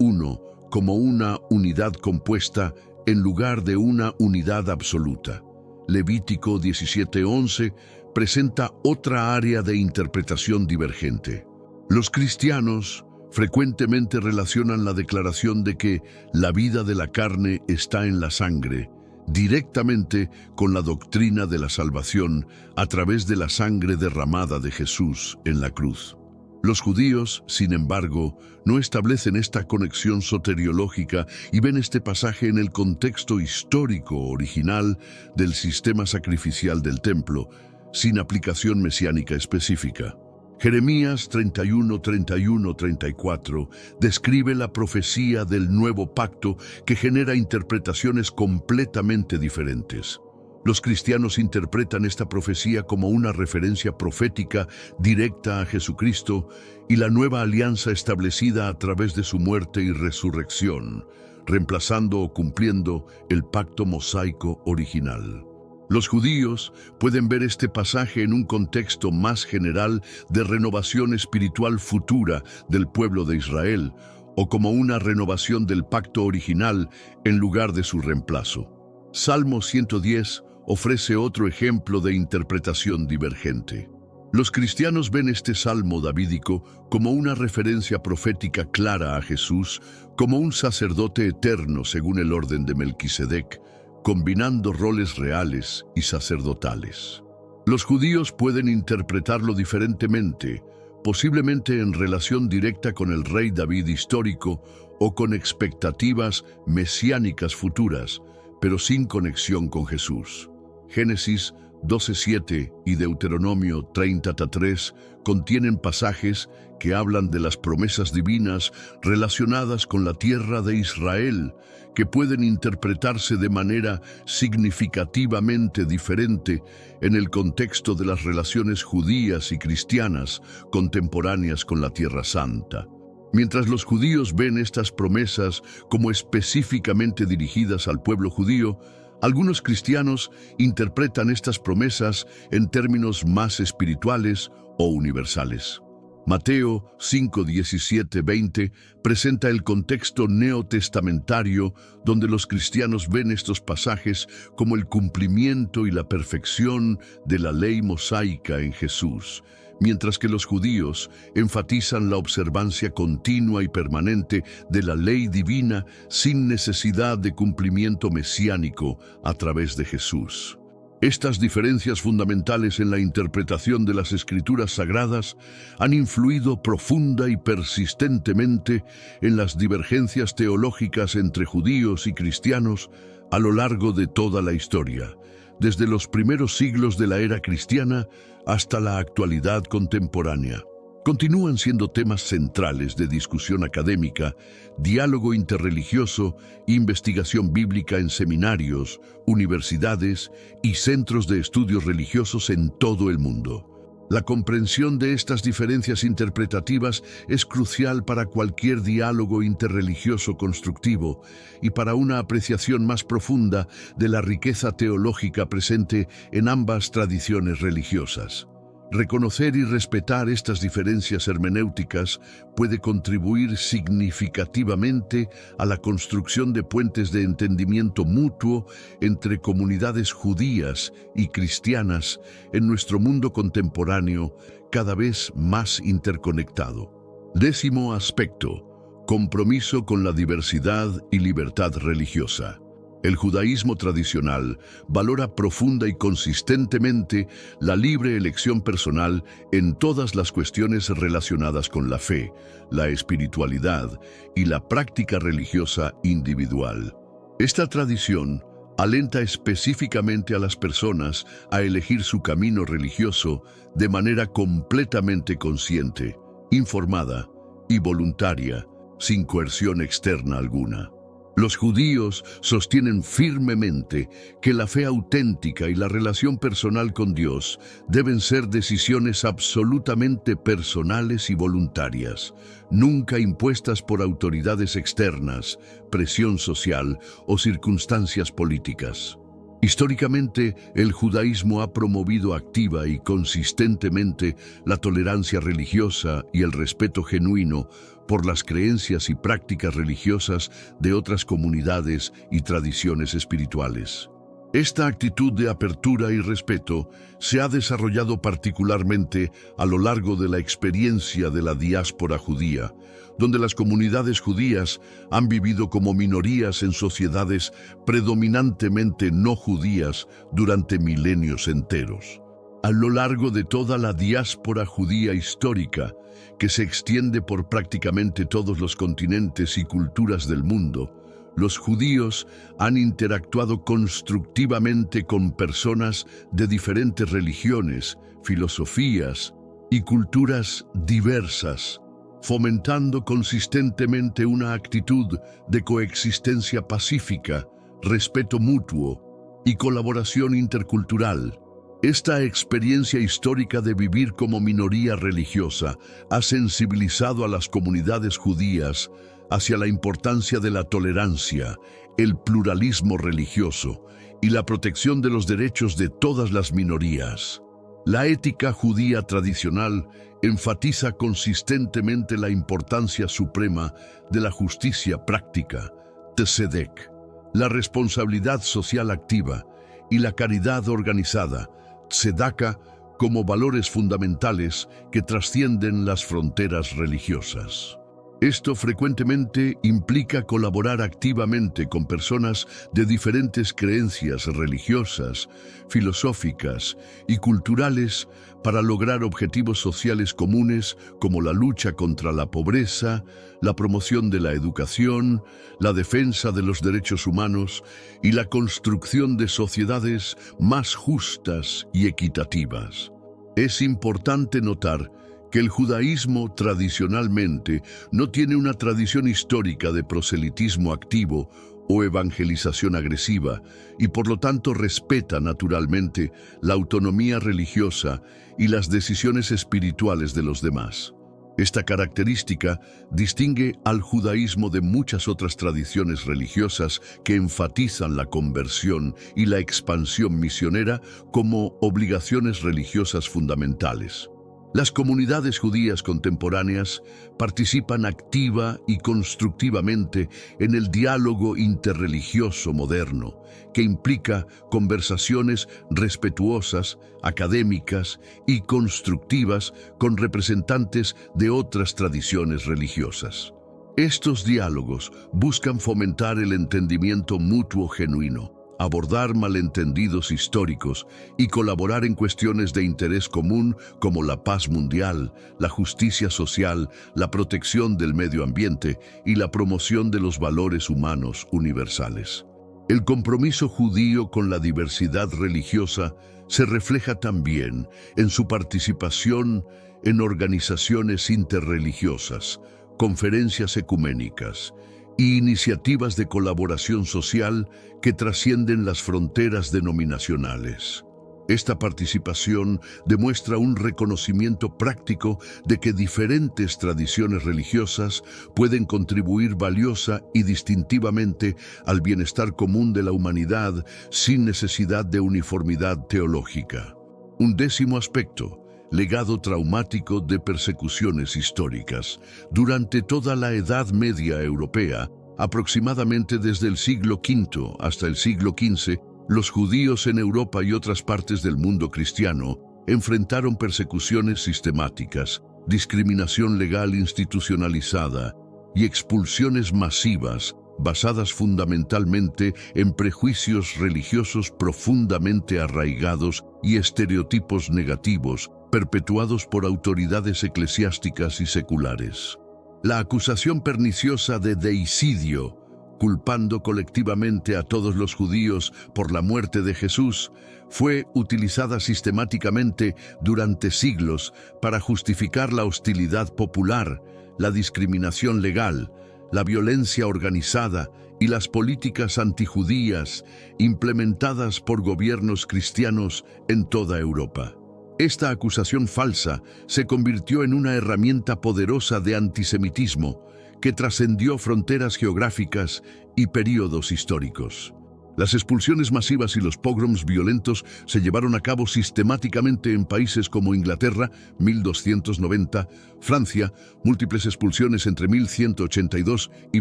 uno, como una unidad compuesta en lugar de una unidad absoluta. Levítico 17:11 presenta otra área de interpretación divergente. Los cristianos frecuentemente relacionan la declaración de que la vida de la carne está en la sangre directamente con la doctrina de la salvación a través de la sangre derramada de Jesús en la cruz. Los judíos, sin embargo, no establecen esta conexión soteriológica y ven este pasaje en el contexto histórico original del sistema sacrificial del templo, sin aplicación mesiánica específica. Jeremías 31:34 describe la profecía del nuevo pacto que genera interpretaciones completamente diferentes. Los cristianos interpretan esta profecía como una referencia profética directa a Jesucristo y la nueva alianza establecida a través de su muerte y resurrección, reemplazando o cumpliendo el pacto mosaico original. Los judíos pueden ver este pasaje en un contexto más general de renovación espiritual futura del pueblo de Israel, o como una renovación del pacto original en lugar de su reemplazo. Salmo 110 ofrece otro ejemplo de interpretación divergente. Los cristianos ven este salmo davídico como una referencia profética clara a Jesús, como un sacerdote eterno según el orden de Melquisedec, combinando roles reales y sacerdotales. Los judíos pueden interpretarlo diferentemente, posiblemente en relación directa con el rey David histórico o con expectativas mesiánicas futuras, pero sin conexión con Jesús. Génesis 12:7 y Deuteronomio 30:3 contienen pasajes que hablan de las promesas divinas relacionadas con la tierra de Israel, que pueden interpretarse de manera significativamente diferente en el contexto de las relaciones judías y cristianas contemporáneas con la Tierra Santa. Mientras los judíos ven estas promesas como específicamente dirigidas al pueblo judío, algunos cristianos interpretan estas promesas en términos más espirituales o universales. Mateo 5:17-20 presenta el contexto neotestamentario donde los cristianos ven estos pasajes como el cumplimiento y la perfección de la ley mosaica en Jesús, mientras que los judíos enfatizan la observancia continua y permanente de la ley divina sin necesidad de cumplimiento mesiánico a través de Jesús. Estas diferencias fundamentales en la interpretación de las Escrituras Sagradas han influido profunda y persistentemente en las divergencias teológicas entre judíos y cristianos a lo largo de toda la historia, desde los primeros siglos de la era cristiana hasta la actualidad contemporánea. Continúan siendo temas centrales de discusión académica, diálogo interreligioso, investigación bíblica en seminarios, universidades y centros de estudios religiosos en todo el mundo. La comprensión de estas diferencias interpretativas es crucial para cualquier diálogo interreligioso constructivo y para una apreciación más profunda de la riqueza teológica presente en ambas tradiciones religiosas. Reconocer y respetar estas diferencias hermenéuticas puede contribuir significativamente a la construcción de puentes de entendimiento mutuo entre comunidades judías y cristianas en nuestro mundo contemporáneo cada vez más interconectado. 10º aspecto: compromiso con la diversidad y libertad religiosa. El judaísmo tradicional valora profunda y consistentemente la libre elección personal en todas las cuestiones relacionadas con la fe, la espiritualidad y la práctica religiosa individual. Esta tradición alenta específicamente a las personas a elegir su camino religioso de manera completamente consciente, informada y voluntaria, sin coerción externa alguna. Los judíos sostienen firmemente que la fe auténtica y la relación personal con Dios deben ser decisiones absolutamente personales y voluntarias, nunca impuestas por autoridades externas, presión social o circunstancias políticas. Históricamente, el judaísmo ha promovido activa y consistentemente la tolerancia religiosa y el respeto genuino por las creencias y prácticas religiosas de otras comunidades y tradiciones espirituales. Esta actitud de apertura y respeto se ha desarrollado particularmente a lo largo de la experiencia de la diáspora judía, donde las comunidades judías han vivido como minorías en sociedades predominantemente no judías durante milenios enteros. A lo largo de toda la diáspora judía histórica, que se extiende por prácticamente todos los continentes y culturas del mundo, los judíos han interactuado constructivamente con personas de diferentes religiones, filosofías y culturas diversas, fomentando consistentemente una actitud de coexistencia pacífica, respeto mutuo y colaboración intercultural. Esta experiencia histórica de vivir como minoría religiosa ha sensibilizado a las comunidades judías hacia la importancia de la tolerancia, el pluralismo religioso y la protección de los derechos de todas las minorías. La ética judía tradicional enfatiza consistentemente la importancia suprema de la justicia práctica, tzedek, la responsabilidad social activa y la caridad organizada, tzedaka, como valores fundamentales que trascienden las fronteras religiosas. Esto frecuentemente implica colaborar activamente con personas de diferentes creencias religiosas, filosóficas y culturales para lograr objetivos sociales comunes como la lucha contra la pobreza, la promoción de la educación, la defensa de los derechos humanos y la construcción de sociedades más justas y equitativas. Es importante notar que el judaísmo tradicionalmente no tiene una tradición histórica de proselitismo activo o evangelización agresiva y por lo tanto respeta naturalmente la autonomía religiosa y las decisiones espirituales de los demás. Esta característica distingue al judaísmo de muchas otras tradiciones religiosas que enfatizan la conversión y la expansión misionera como obligaciones religiosas fundamentales. Las comunidades judías contemporáneas participan activa y constructivamente en el diálogo interreligioso moderno, que implica conversaciones respetuosas, académicas y constructivas con representantes de otras tradiciones religiosas. Estos diálogos buscan fomentar el entendimiento mutuo genuino, abordar malentendidos históricos y colaborar en cuestiones de interés común como la paz mundial, la justicia social, la protección del medio ambiente y la promoción de los valores humanos universales. El compromiso judío con la diversidad religiosa se refleja también en su participación en organizaciones interreligiosas, conferencias ecuménicas y iniciativas de colaboración social que trascienden las fronteras denominacionales. Esta participación demuestra un reconocimiento práctico de que diferentes tradiciones religiosas pueden contribuir valiosa y distintivamente al bienestar común de la humanidad sin necesidad de uniformidad teológica. Un décimo aspecto: legado traumático de persecuciones históricas. Durante toda la Edad Media europea, aproximadamente desde el siglo V hasta el siglo XV, los judíos en Europa y otras partes del mundo cristiano enfrentaron persecuciones sistemáticas, discriminación legal institucionalizada y expulsiones masivas basadas fundamentalmente en prejuicios religiosos profundamente arraigados y estereotipos negativos perpetuados por autoridades eclesiásticas y seculares. La acusación perniciosa de deicidio, culpando colectivamente a todos los judíos por la muerte de Jesús, fue utilizada sistemáticamente durante siglos para justificar la hostilidad popular, la discriminación legal, la violencia organizada y las políticas antijudías implementadas por gobiernos cristianos en toda Europa. Esta acusación falsa se convirtió en una herramienta poderosa de antisemitismo que trascendió fronteras geográficas y períodos históricos. Las expulsiones masivas y los pogroms violentos se llevaron a cabo sistemáticamente en países como Inglaterra, 1290, Francia, múltiples expulsiones entre 1182 y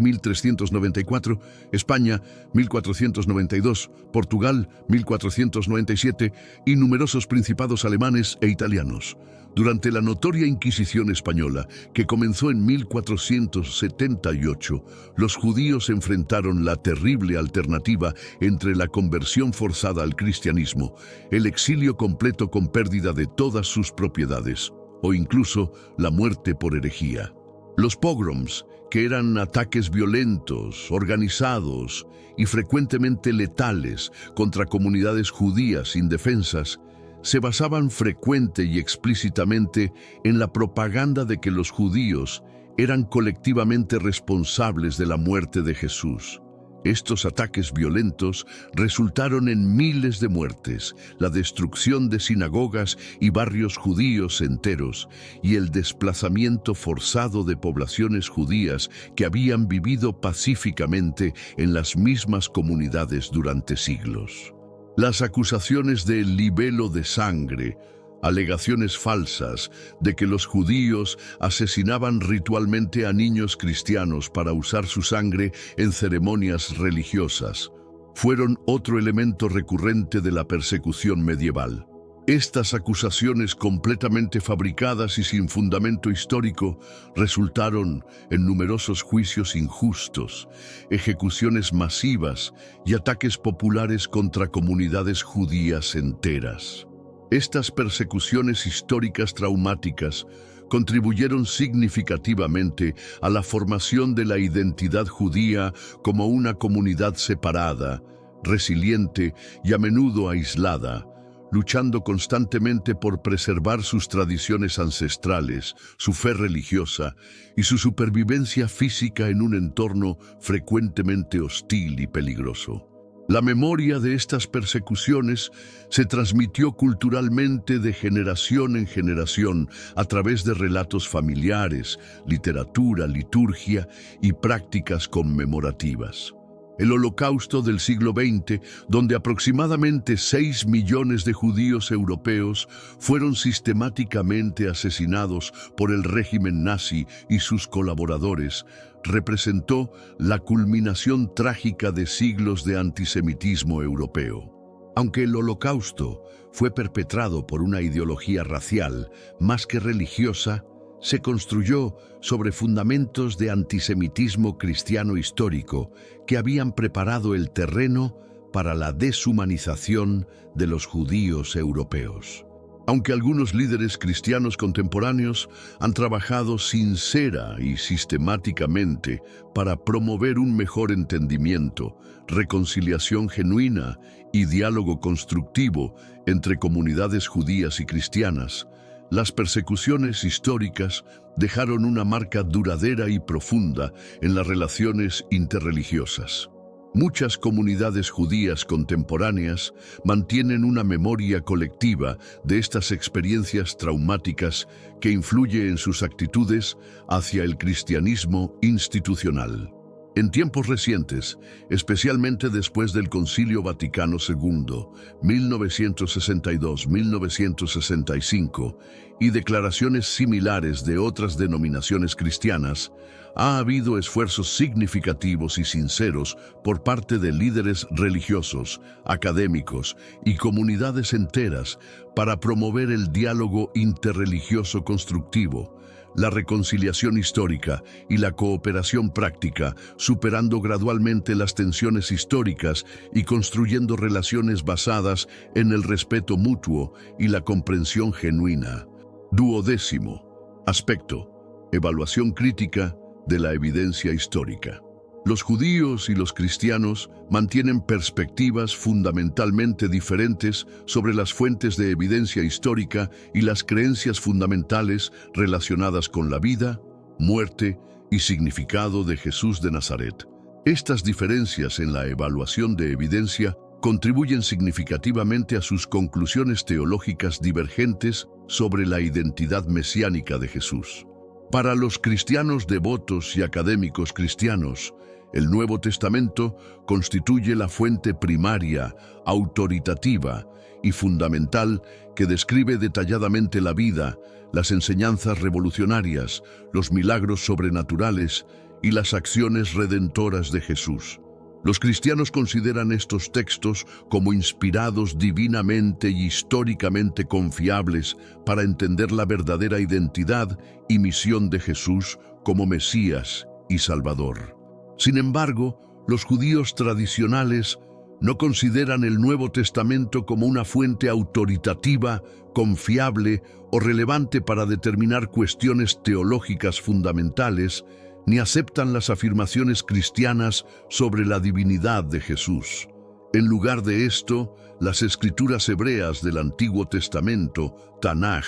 1394, España, 1492, Portugal, 1497 y numerosos principados alemanes e italianos. Durante la notoria Inquisición española, que comenzó en 1478, los judíos enfrentaron la terrible alternativa entre la conversión forzada al cristianismo, el exilio completo con pérdida de todas sus propiedades, o incluso la muerte por herejía. Los pogroms, que eran ataques violentos, organizados y frecuentemente letales contra comunidades judías indefensas, se basaban frecuente y explícitamente en la propaganda de que los judíos eran colectivamente responsables de la muerte de Jesús. Estos ataques violentos resultaron en miles de muertes, la destrucción de sinagogas y barrios judíos enteros y el desplazamiento forzado de poblaciones judías que habían vivido pacíficamente en las mismas comunidades durante siglos. Las acusaciones de libelo de sangre, alegaciones falsas de que los judíos asesinaban ritualmente a niños cristianos para usar su sangre en ceremonias religiosas, fueron otro elemento recurrente de la persecución medieval. Estas acusaciones completamente fabricadas y sin fundamento histórico resultaron en numerosos juicios injustos, ejecuciones masivas y ataques populares contra comunidades judías enteras. Estas persecuciones históricas traumáticas contribuyeron significativamente a la formación de la identidad judía como una comunidad separada, resiliente y a menudo aislada, luchando constantemente por preservar sus tradiciones ancestrales, su fe religiosa y su supervivencia física en un entorno frecuentemente hostil y peligroso. La memoria de estas persecuciones se transmitió culturalmente de generación en generación a través de relatos familiares, literatura, liturgia y prácticas conmemorativas. El Holocausto del siglo XX, donde aproximadamente 6 millones de judíos europeos fueron sistemáticamente asesinados por el régimen nazi y sus colaboradores, representó la culminación trágica de siglos de antisemitismo europeo. Aunque el Holocausto fue perpetrado por una ideología racial más que religiosa, se construyó sobre fundamentos de antisemitismo cristiano histórico que habían preparado el terreno para la deshumanización de los judíos europeos. Aunque algunos líderes cristianos contemporáneos han trabajado sincera y sistemáticamente para promover un mejor entendimiento, reconciliación genuina y diálogo constructivo entre comunidades judías y cristianas, las persecuciones históricas dejaron una marca duradera y profunda en las relaciones interreligiosas. Muchas comunidades judías contemporáneas mantienen una memoria colectiva de estas experiencias traumáticas que influye en sus actitudes hacia el cristianismo institucional. En tiempos recientes, especialmente después del Concilio Vaticano II, 1962-1965, y declaraciones similares de otras denominaciones cristianas, ha habido esfuerzos significativos y sinceros por parte de líderes religiosos, académicos y comunidades enteras para promover el diálogo interreligioso constructivo, la reconciliación histórica y la cooperación práctica, superando gradualmente las tensiones históricas y construyendo relaciones basadas en el respeto mutuo y la comprensión genuina. 12º aspecto: evaluación crítica de la evidencia histórica. Los judíos y los cristianos mantienen perspectivas fundamentalmente diferentes sobre las fuentes de evidencia histórica y las creencias fundamentales relacionadas con la vida, muerte y significado de Jesús de Nazaret. Estas diferencias en la evaluación de evidencia contribuyen significativamente a sus conclusiones teológicas divergentes sobre la identidad mesiánica de Jesús. Para los cristianos devotos y académicos cristianos, el Nuevo Testamento constituye la fuente primaria, autoritativa y fundamental que describe detalladamente la vida, las enseñanzas revolucionarias, los milagros sobrenaturales y las acciones redentoras de Jesús. Los cristianos consideran estos textos como inspirados divinamente y históricamente confiables para entender la verdadera identidad y misión de Jesús como Mesías y Salvador. Sin embargo, los judíos tradicionales no consideran el Nuevo Testamento como una fuente autoritativa, confiable o relevante para determinar cuestiones teológicas fundamentales, ni aceptan las afirmaciones cristianas sobre la divinidad de Jesús. En lugar de esto, las escrituras hebreas del Antiguo Testamento, Tanaj,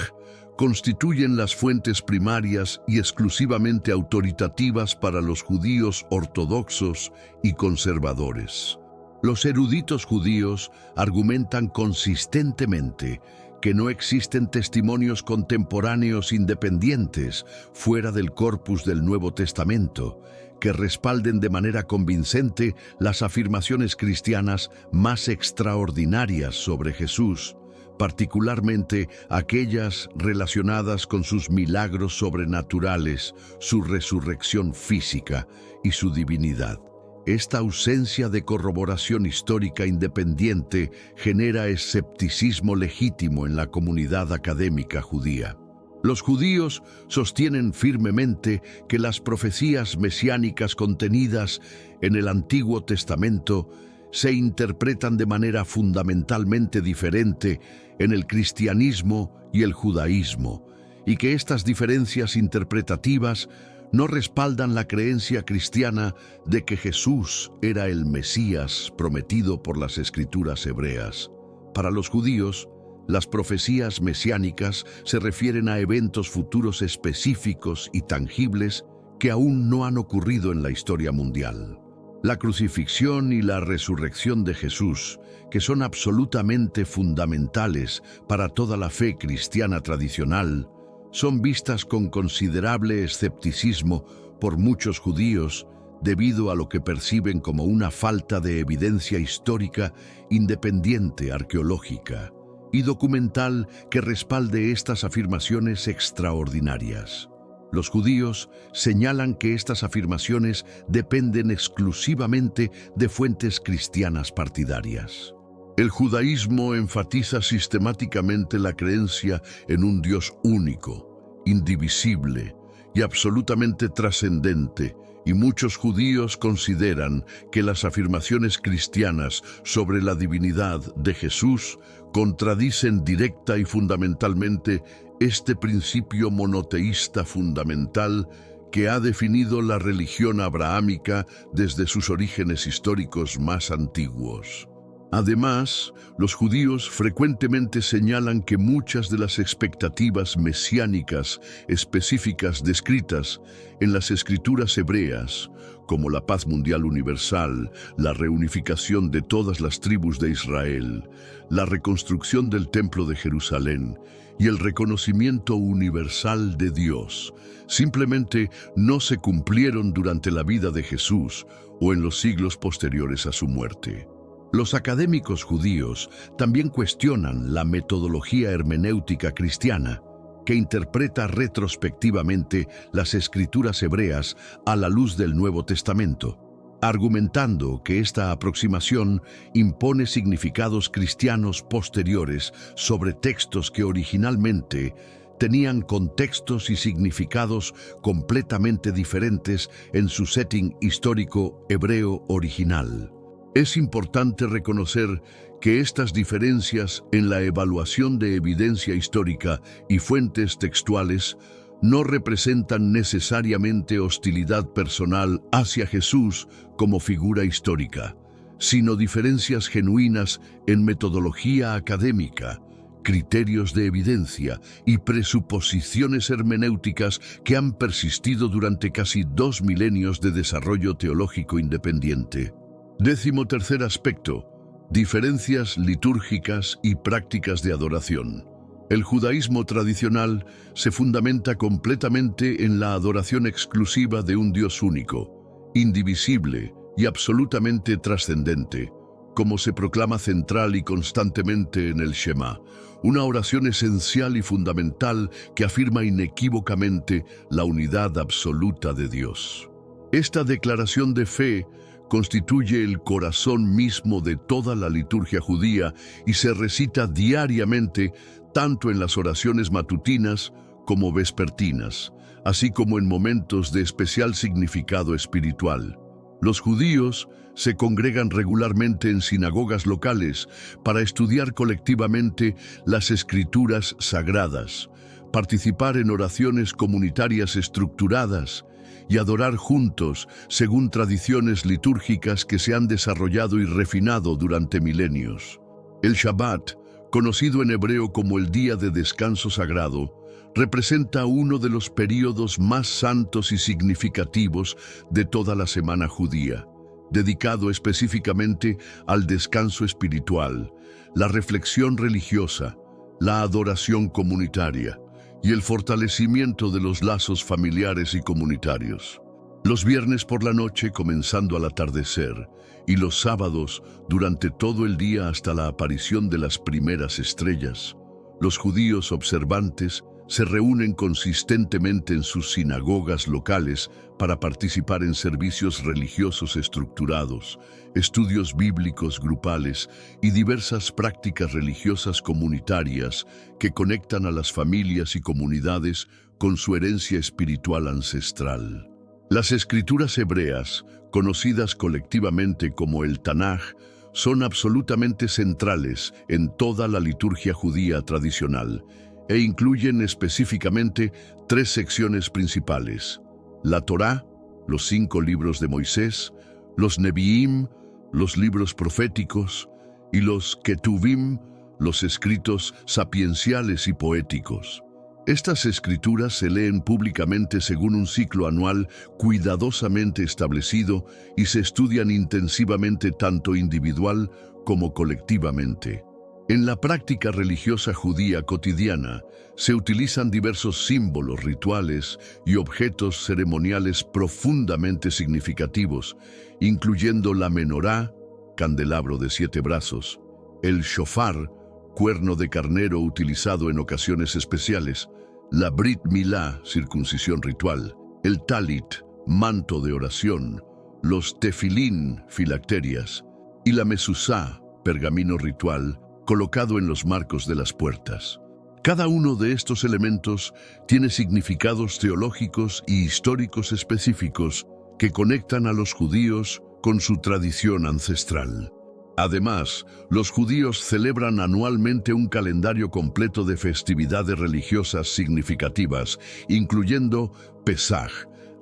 constituyen las fuentes primarias y exclusivamente autoritativas para los judíos ortodoxos y conservadores. Los eruditos judíos argumentan consistentemente que no existen testimonios contemporáneos independientes fuera del corpus del Nuevo Testamento que respalden de manera convincente las afirmaciones cristianas más extraordinarias sobre Jesús, particularmente aquellas relacionadas con sus milagros sobrenaturales, su resurrección física y su divinidad. Esta ausencia de corroboración histórica independiente genera escepticismo legítimo en la comunidad académica judía. Los judíos sostienen firmemente que las profecías mesiánicas contenidas en el Antiguo Testamento se interpretan de manera fundamentalmente diferente en el cristianismo y el judaísmo, y que estas diferencias interpretativas no respaldan la creencia cristiana de que Jesús era el Mesías prometido por las escrituras hebreas. Para los judíos, las profecías mesiánicas se refieren a eventos futuros específicos y tangibles que aún no han ocurrido en la historia mundial. La crucifixión y la resurrección de Jesús, que son absolutamente fundamentales para toda la fe cristiana tradicional, son vistas con considerable escepticismo por muchos judíos debido a lo que perciben como una falta de evidencia histórica independiente arqueológica y documental que respalde estas afirmaciones extraordinarias. Los judíos señalan que estas afirmaciones dependen exclusivamente de fuentes cristianas partidarias. El judaísmo enfatiza sistemáticamente la creencia en un Dios único, indivisible y absolutamente trascendente, y muchos judíos consideran que las afirmaciones cristianas sobre la divinidad de Jesús contradicen directa y fundamentalmente este principio monoteísta fundamental que ha definido la religión abrahámica desde sus orígenes históricos más antiguos. Además, los judíos frecuentemente señalan que muchas de las expectativas mesiánicas específicas descritas en las escrituras hebreas, como la paz mundial universal, la reunificación de todas las tribus de Israel, la reconstrucción del Templo de Jerusalén y el reconocimiento universal de Dios, simplemente no se cumplieron durante la vida de Jesús o en los siglos posteriores a su muerte. Los académicos judíos también cuestionan la metodología hermenéutica cristiana, que interpreta retrospectivamente las escrituras hebreas a la luz del Nuevo Testamento, argumentando que esta aproximación impone significados cristianos posteriores sobre textos que originalmente tenían contextos y significados completamente diferentes en su setting histórico hebreo original. Es importante reconocer que estas diferencias en la evaluación de evidencia histórica y fuentes textuales no representan necesariamente hostilidad personal hacia Jesús como figura histórica, sino diferencias genuinas en metodología académica criterios de evidencia y presuposiciones hermenéuticas que han persistido durante casi 2 milenios de desarrollo teológico independiente. 13º aspecto: diferencias litúrgicas y prácticas de adoración. El judaísmo tradicional se fundamenta completamente en la adoración exclusiva de un Dios único, indivisible y absolutamente trascendente, como se proclama central y constantemente en el Shema, una oración esencial y fundamental que afirma inequívocamente la unidad absoluta de Dios. Esta declaración de fe constituye el corazón mismo de toda la liturgia judía y se recita diariamente tanto en las oraciones matutinas como vespertinas, así como en momentos de especial significado espiritual. Los judíos se congregan regularmente en sinagogas locales para estudiar colectivamente las escrituras sagradas, participar en oraciones comunitarias estructuradas y adorar juntos según tradiciones litúrgicas que se han desarrollado y refinado durante milenios. El Shabbat, conocido en hebreo como el día de descanso sagrado, representa uno de los períodos más santos y significativos de toda la semana judía, dedicado específicamente al descanso espiritual, la reflexión religiosa, la adoración comunitaria y el fortalecimiento de los lazos familiares y comunitarios. Los viernes por la noche comenzando al atardecer y los sábados durante todo el día hasta la aparición de las primeras estrellas, los judíos observantes se reúnen consistentemente en sus sinagogas locales para participar en servicios religiosos estructurados, estudios bíblicos grupales y diversas prácticas religiosas comunitarias que conectan a las familias y comunidades con su herencia espiritual ancestral. Las escrituras hebreas, conocidas colectivamente como el Tanaj, son absolutamente centrales en toda la liturgia judía tradicional e incluyen específicamente 3 secciones principales: la Torá, los 5 libros de Moisés, los Neviim, los libros proféticos, y los Ketuvim, los escritos sapienciales y poéticos. Estas escrituras se leen públicamente según un ciclo anual cuidadosamente establecido y se estudian intensivamente tanto individual como colectivamente. En la práctica religiosa judía cotidiana se utilizan diversos símbolos, rituales y objetos ceremoniales profundamente significativos, incluyendo la menorá, candelabro de 7 brazos, el shofar, cuerno de carnero utilizado en ocasiones especiales, la Brit Milá, circuncisión ritual, el talit, manto de oración, los tefilín, filacterias, y la mesuzá, pergamino ritual, colocado en los marcos de las puertas. Cada uno de estos elementos tiene significados teológicos y históricos específicos que conectan a los judíos con su tradición ancestral. Además, los judíos celebran anualmente un calendario completo de festividades religiosas significativas, incluyendo Pesaj,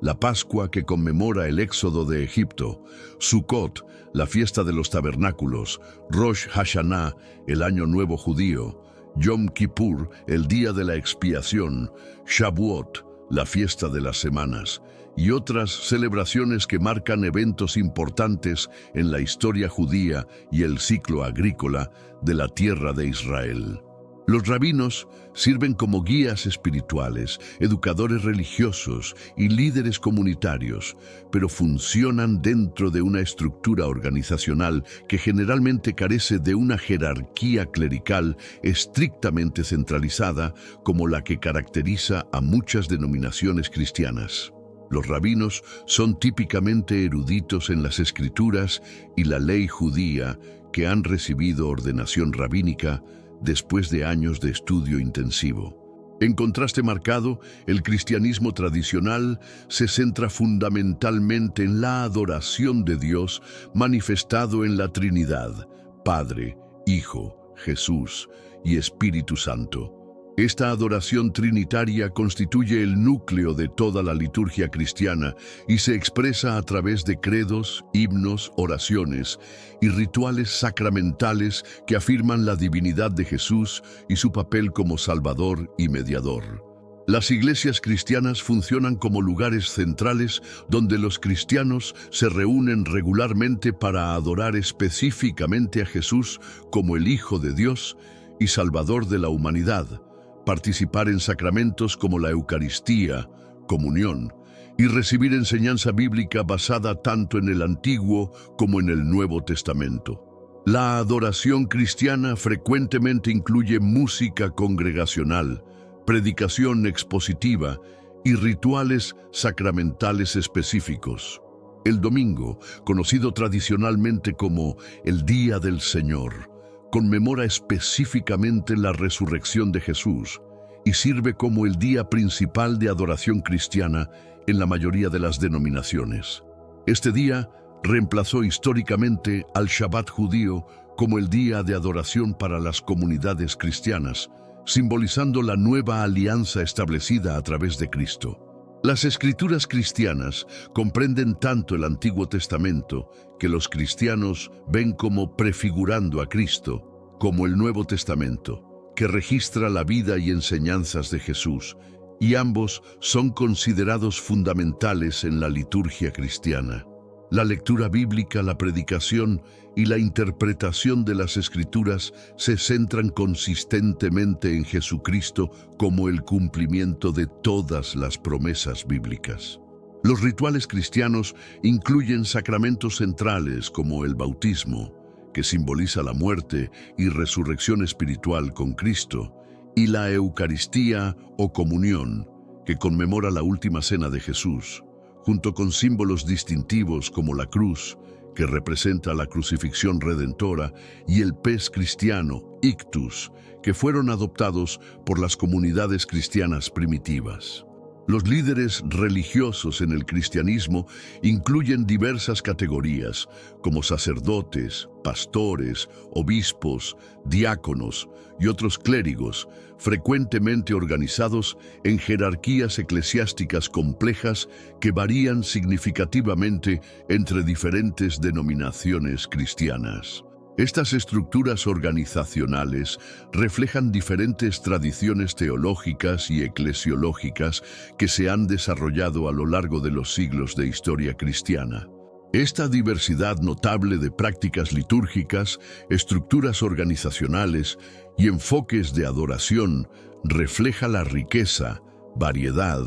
la Pascua que conmemora el éxodo de Egipto, Sukkot, la fiesta de los tabernáculos, Rosh Hashanah, el Año Nuevo judío, Yom Kippur, el Día de la Expiación, Shavuot, la fiesta de las semanas, y otras celebraciones que marcan eventos importantes en la historia judía y el ciclo agrícola de la tierra de Israel. Los rabinos sirven como guías espirituales, educadores religiosos y líderes comunitarios, pero funcionan dentro de una estructura organizacional que generalmente carece de una jerarquía clerical estrictamente centralizada como la que caracteriza a muchas denominaciones cristianas. Los rabinos son típicamente eruditos en las escrituras y la ley judía que han recibido ordenación rabínica después de años de estudio intensivo. En contraste marcado, el cristianismo tradicional se centra fundamentalmente en la adoración de Dios manifestado en la Trinidad, Padre, Hijo, Jesús y Espíritu Santo. Esta adoración trinitaria constituye el núcleo de toda la liturgia cristiana y se expresa a través de credos, himnos, oraciones y rituales sacramentales que afirman la divinidad de Jesús y su papel como Salvador y mediador. Las iglesias cristianas funcionan como lugares centrales donde los cristianos se reúnen regularmente para adorar específicamente a Jesús como el Hijo de Dios y Salvador de la humanidad, participar en sacramentos como la Eucaristía, comunión, y recibir enseñanza bíblica basada tanto en el Antiguo como en el Nuevo Testamento. La adoración cristiana frecuentemente incluye música congregacional, predicación expositiva y rituales sacramentales específicos. El domingo, conocido tradicionalmente como el Día del Señor, conmemora específicamente la resurrección de Jesús y sirve como el día principal de adoración cristiana en la mayoría de las denominaciones. Este día reemplazó históricamente al Shabbat judío como el día de adoración para las comunidades cristianas, simbolizando la nueva alianza establecida a través de Cristo. Las escrituras cristianas comprenden tanto el Antiguo Testamento, que los cristianos ven como prefigurando a Cristo, como el Nuevo Testamento, que registra la vida y enseñanzas de Jesús, y ambos son considerados fundamentales en la liturgia cristiana. La lectura bíblica, la predicación y la interpretación de las Escrituras se centran consistentemente en Jesucristo como el cumplimiento de todas las promesas bíblicas. Los rituales cristianos incluyen sacramentos centrales como el bautismo, que simboliza la muerte y resurrección espiritual con Cristo, y la Eucaristía o comunión, que conmemora la última cena de Jesús, junto con símbolos distintivos como la cruz, que representa la crucifixión redentora, y el pez cristiano, ictus, que fueron adoptados por las comunidades cristianas primitivas. Los líderes religiosos en el cristianismo incluyen diversas categorías, como sacerdotes, pastores, obispos, diáconos y otros clérigos, frecuentemente organizados en jerarquías eclesiásticas complejas que varían significativamente entre diferentes denominaciones cristianas. Estas estructuras organizacionales reflejan diferentes tradiciones teológicas y eclesiológicas que se han desarrollado a lo largo de los siglos de historia cristiana. Esta diversidad notable de prácticas litúrgicas, estructuras organizacionales y enfoques de adoración refleja la riqueza, variedad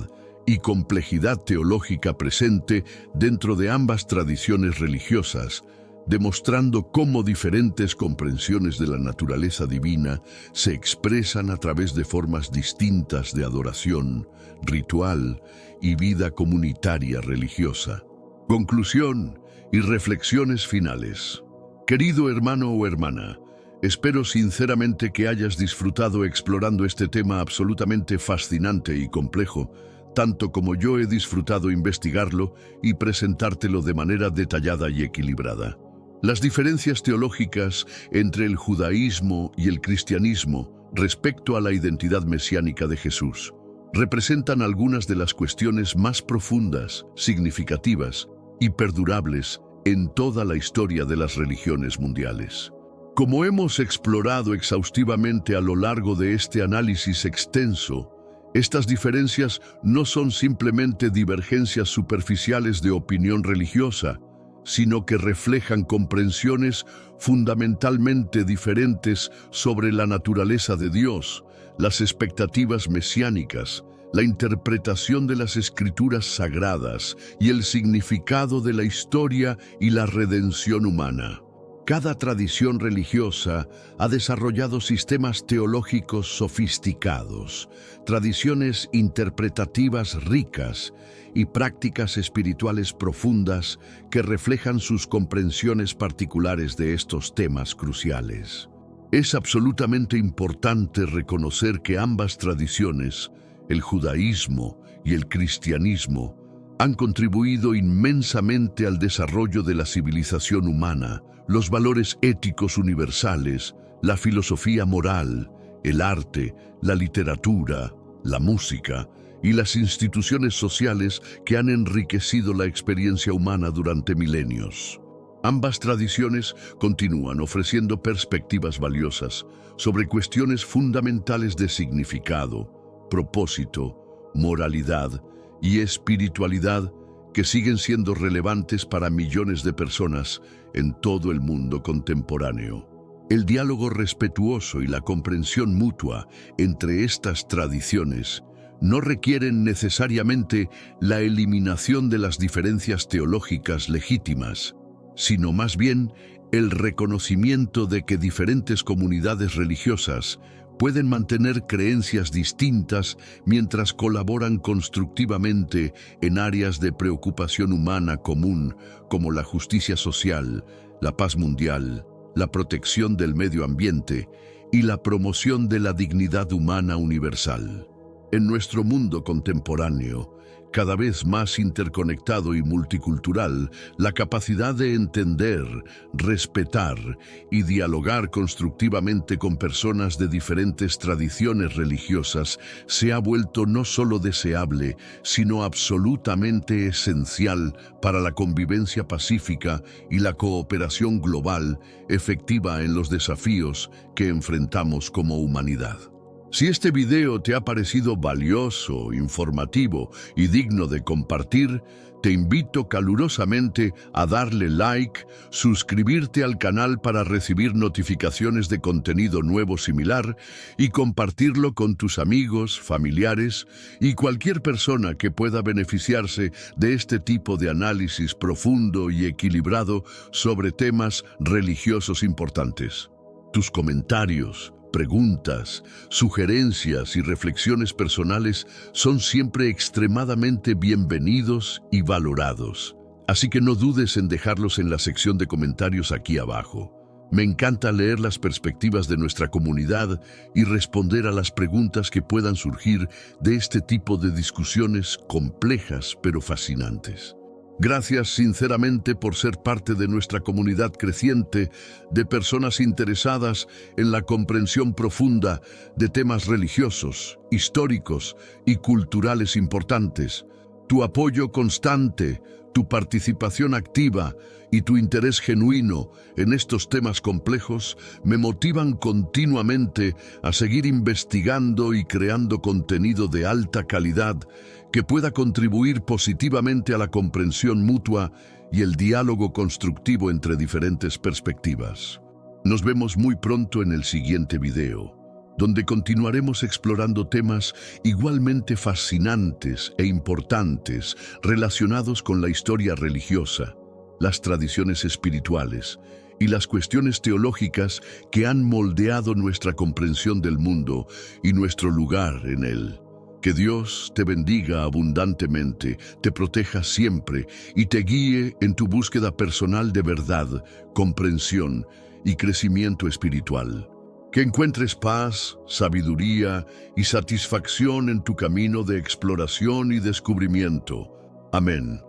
y complejidad teológica presente dentro de ambas tradiciones religiosas, demostrando cómo diferentes comprensiones de la naturaleza divina se expresan a través de formas distintas de adoración, ritual y vida comunitaria religiosa. Conclusión y reflexiones finales. Querido hermano o hermana, espero sinceramente que hayas disfrutado explorando este tema absolutamente fascinante y complejo, tanto como yo he disfrutado investigarlo y presentártelo de manera detallada y equilibrada. Las diferencias teológicas entre el judaísmo y el cristianismo respecto a la identidad mesiánica de Jesús representan algunas de las cuestiones más profundas, significativas y perdurables en toda la historia de las religiones mundiales. Como hemos explorado exhaustivamente a lo largo de este análisis extenso, estas diferencias no son simplemente divergencias superficiales de opinión religiosa, sino que reflejan comprensiones fundamentalmente diferentes sobre la naturaleza de Dios, las expectativas mesiánicas, la interpretación de las escrituras sagradas y el significado de la historia y la redención humana. Cada tradición religiosa ha desarrollado sistemas teológicos sofisticados, tradiciones interpretativas ricas y prácticas espirituales profundas que reflejan sus comprensiones particulares de estos temas cruciales. Es absolutamente importante reconocer que ambas tradiciones, el judaísmo y el cristianismo, han contribuido inmensamente al desarrollo de la civilización humana, los valores éticos universales, la filosofía moral el arte, la literatura, la música y las instituciones sociales que han enriquecido la experiencia humana durante milenios. Ambas tradiciones continúan ofreciendo perspectivas valiosas sobre cuestiones fundamentales de significado, propósito, moralidad y espiritualidad que siguen siendo relevantes para millones de personas en todo el mundo contemporáneo. El diálogo respetuoso y la comprensión mutua entre estas tradiciones no requieren necesariamente la eliminación de las diferencias teológicas legítimas, sino más bien el reconocimiento de que diferentes comunidades religiosas pueden mantener creencias distintas mientras colaboran constructivamente en áreas de preocupación humana común como la justicia social, la paz mundial, la protección del medio ambiente y la promoción de la dignidad humana universal. En nuestro mundo contemporáneo, cada vez más interconectado y multicultural, la capacidad de entender, respetar y dialogar constructivamente con personas de diferentes tradiciones religiosas se ha vuelto no solo deseable, sino absolutamente esencial para la convivencia pacífica y la cooperación global efectiva en los desafíos que enfrentamos como humanidad. Si este video te ha parecido valioso, informativo y digno de compartir, te invito calurosamente a darle like, suscribirte al canal para recibir notificaciones de contenido nuevo similar y compartirlo con tus amigos, familiares y cualquier persona que pueda beneficiarse de este tipo de análisis profundo y equilibrado sobre temas religiosos importantes. Tus comentarios, preguntas, sugerencias y reflexiones personales son siempre extremadamente bienvenidos y valorados. Así que no dudes en dejarlos en la sección de comentarios aquí abajo. Me encanta leer las perspectivas de nuestra comunidad y responder a las preguntas que puedan surgir de este tipo de discusiones complejas pero fascinantes. Gracias sinceramente por ser parte de nuestra comunidad creciente de personas interesadas en la comprensión profunda de temas religiosos, históricos y culturales importantes. Tu apoyo constante, tu participación activa y tu interés genuino en estos temas complejos me motivan continuamente a seguir investigando y creando contenido de alta calidad que pueda contribuir positivamente a la comprensión mutua y el diálogo constructivo entre diferentes perspectivas. Nos vemos muy pronto en el siguiente video, donde continuaremos explorando temas igualmente fascinantes e importantes relacionados con la historia religiosa, las tradiciones espirituales y las cuestiones teológicas que han moldeado nuestra comprensión del mundo y nuestro lugar en él. Que Dios te bendiga abundantemente, te proteja siempre y te guíe en tu búsqueda personal de verdad, comprensión y crecimiento espiritual. Que encuentres paz, sabiduría y satisfacción en tu camino de exploración y descubrimiento. Amén.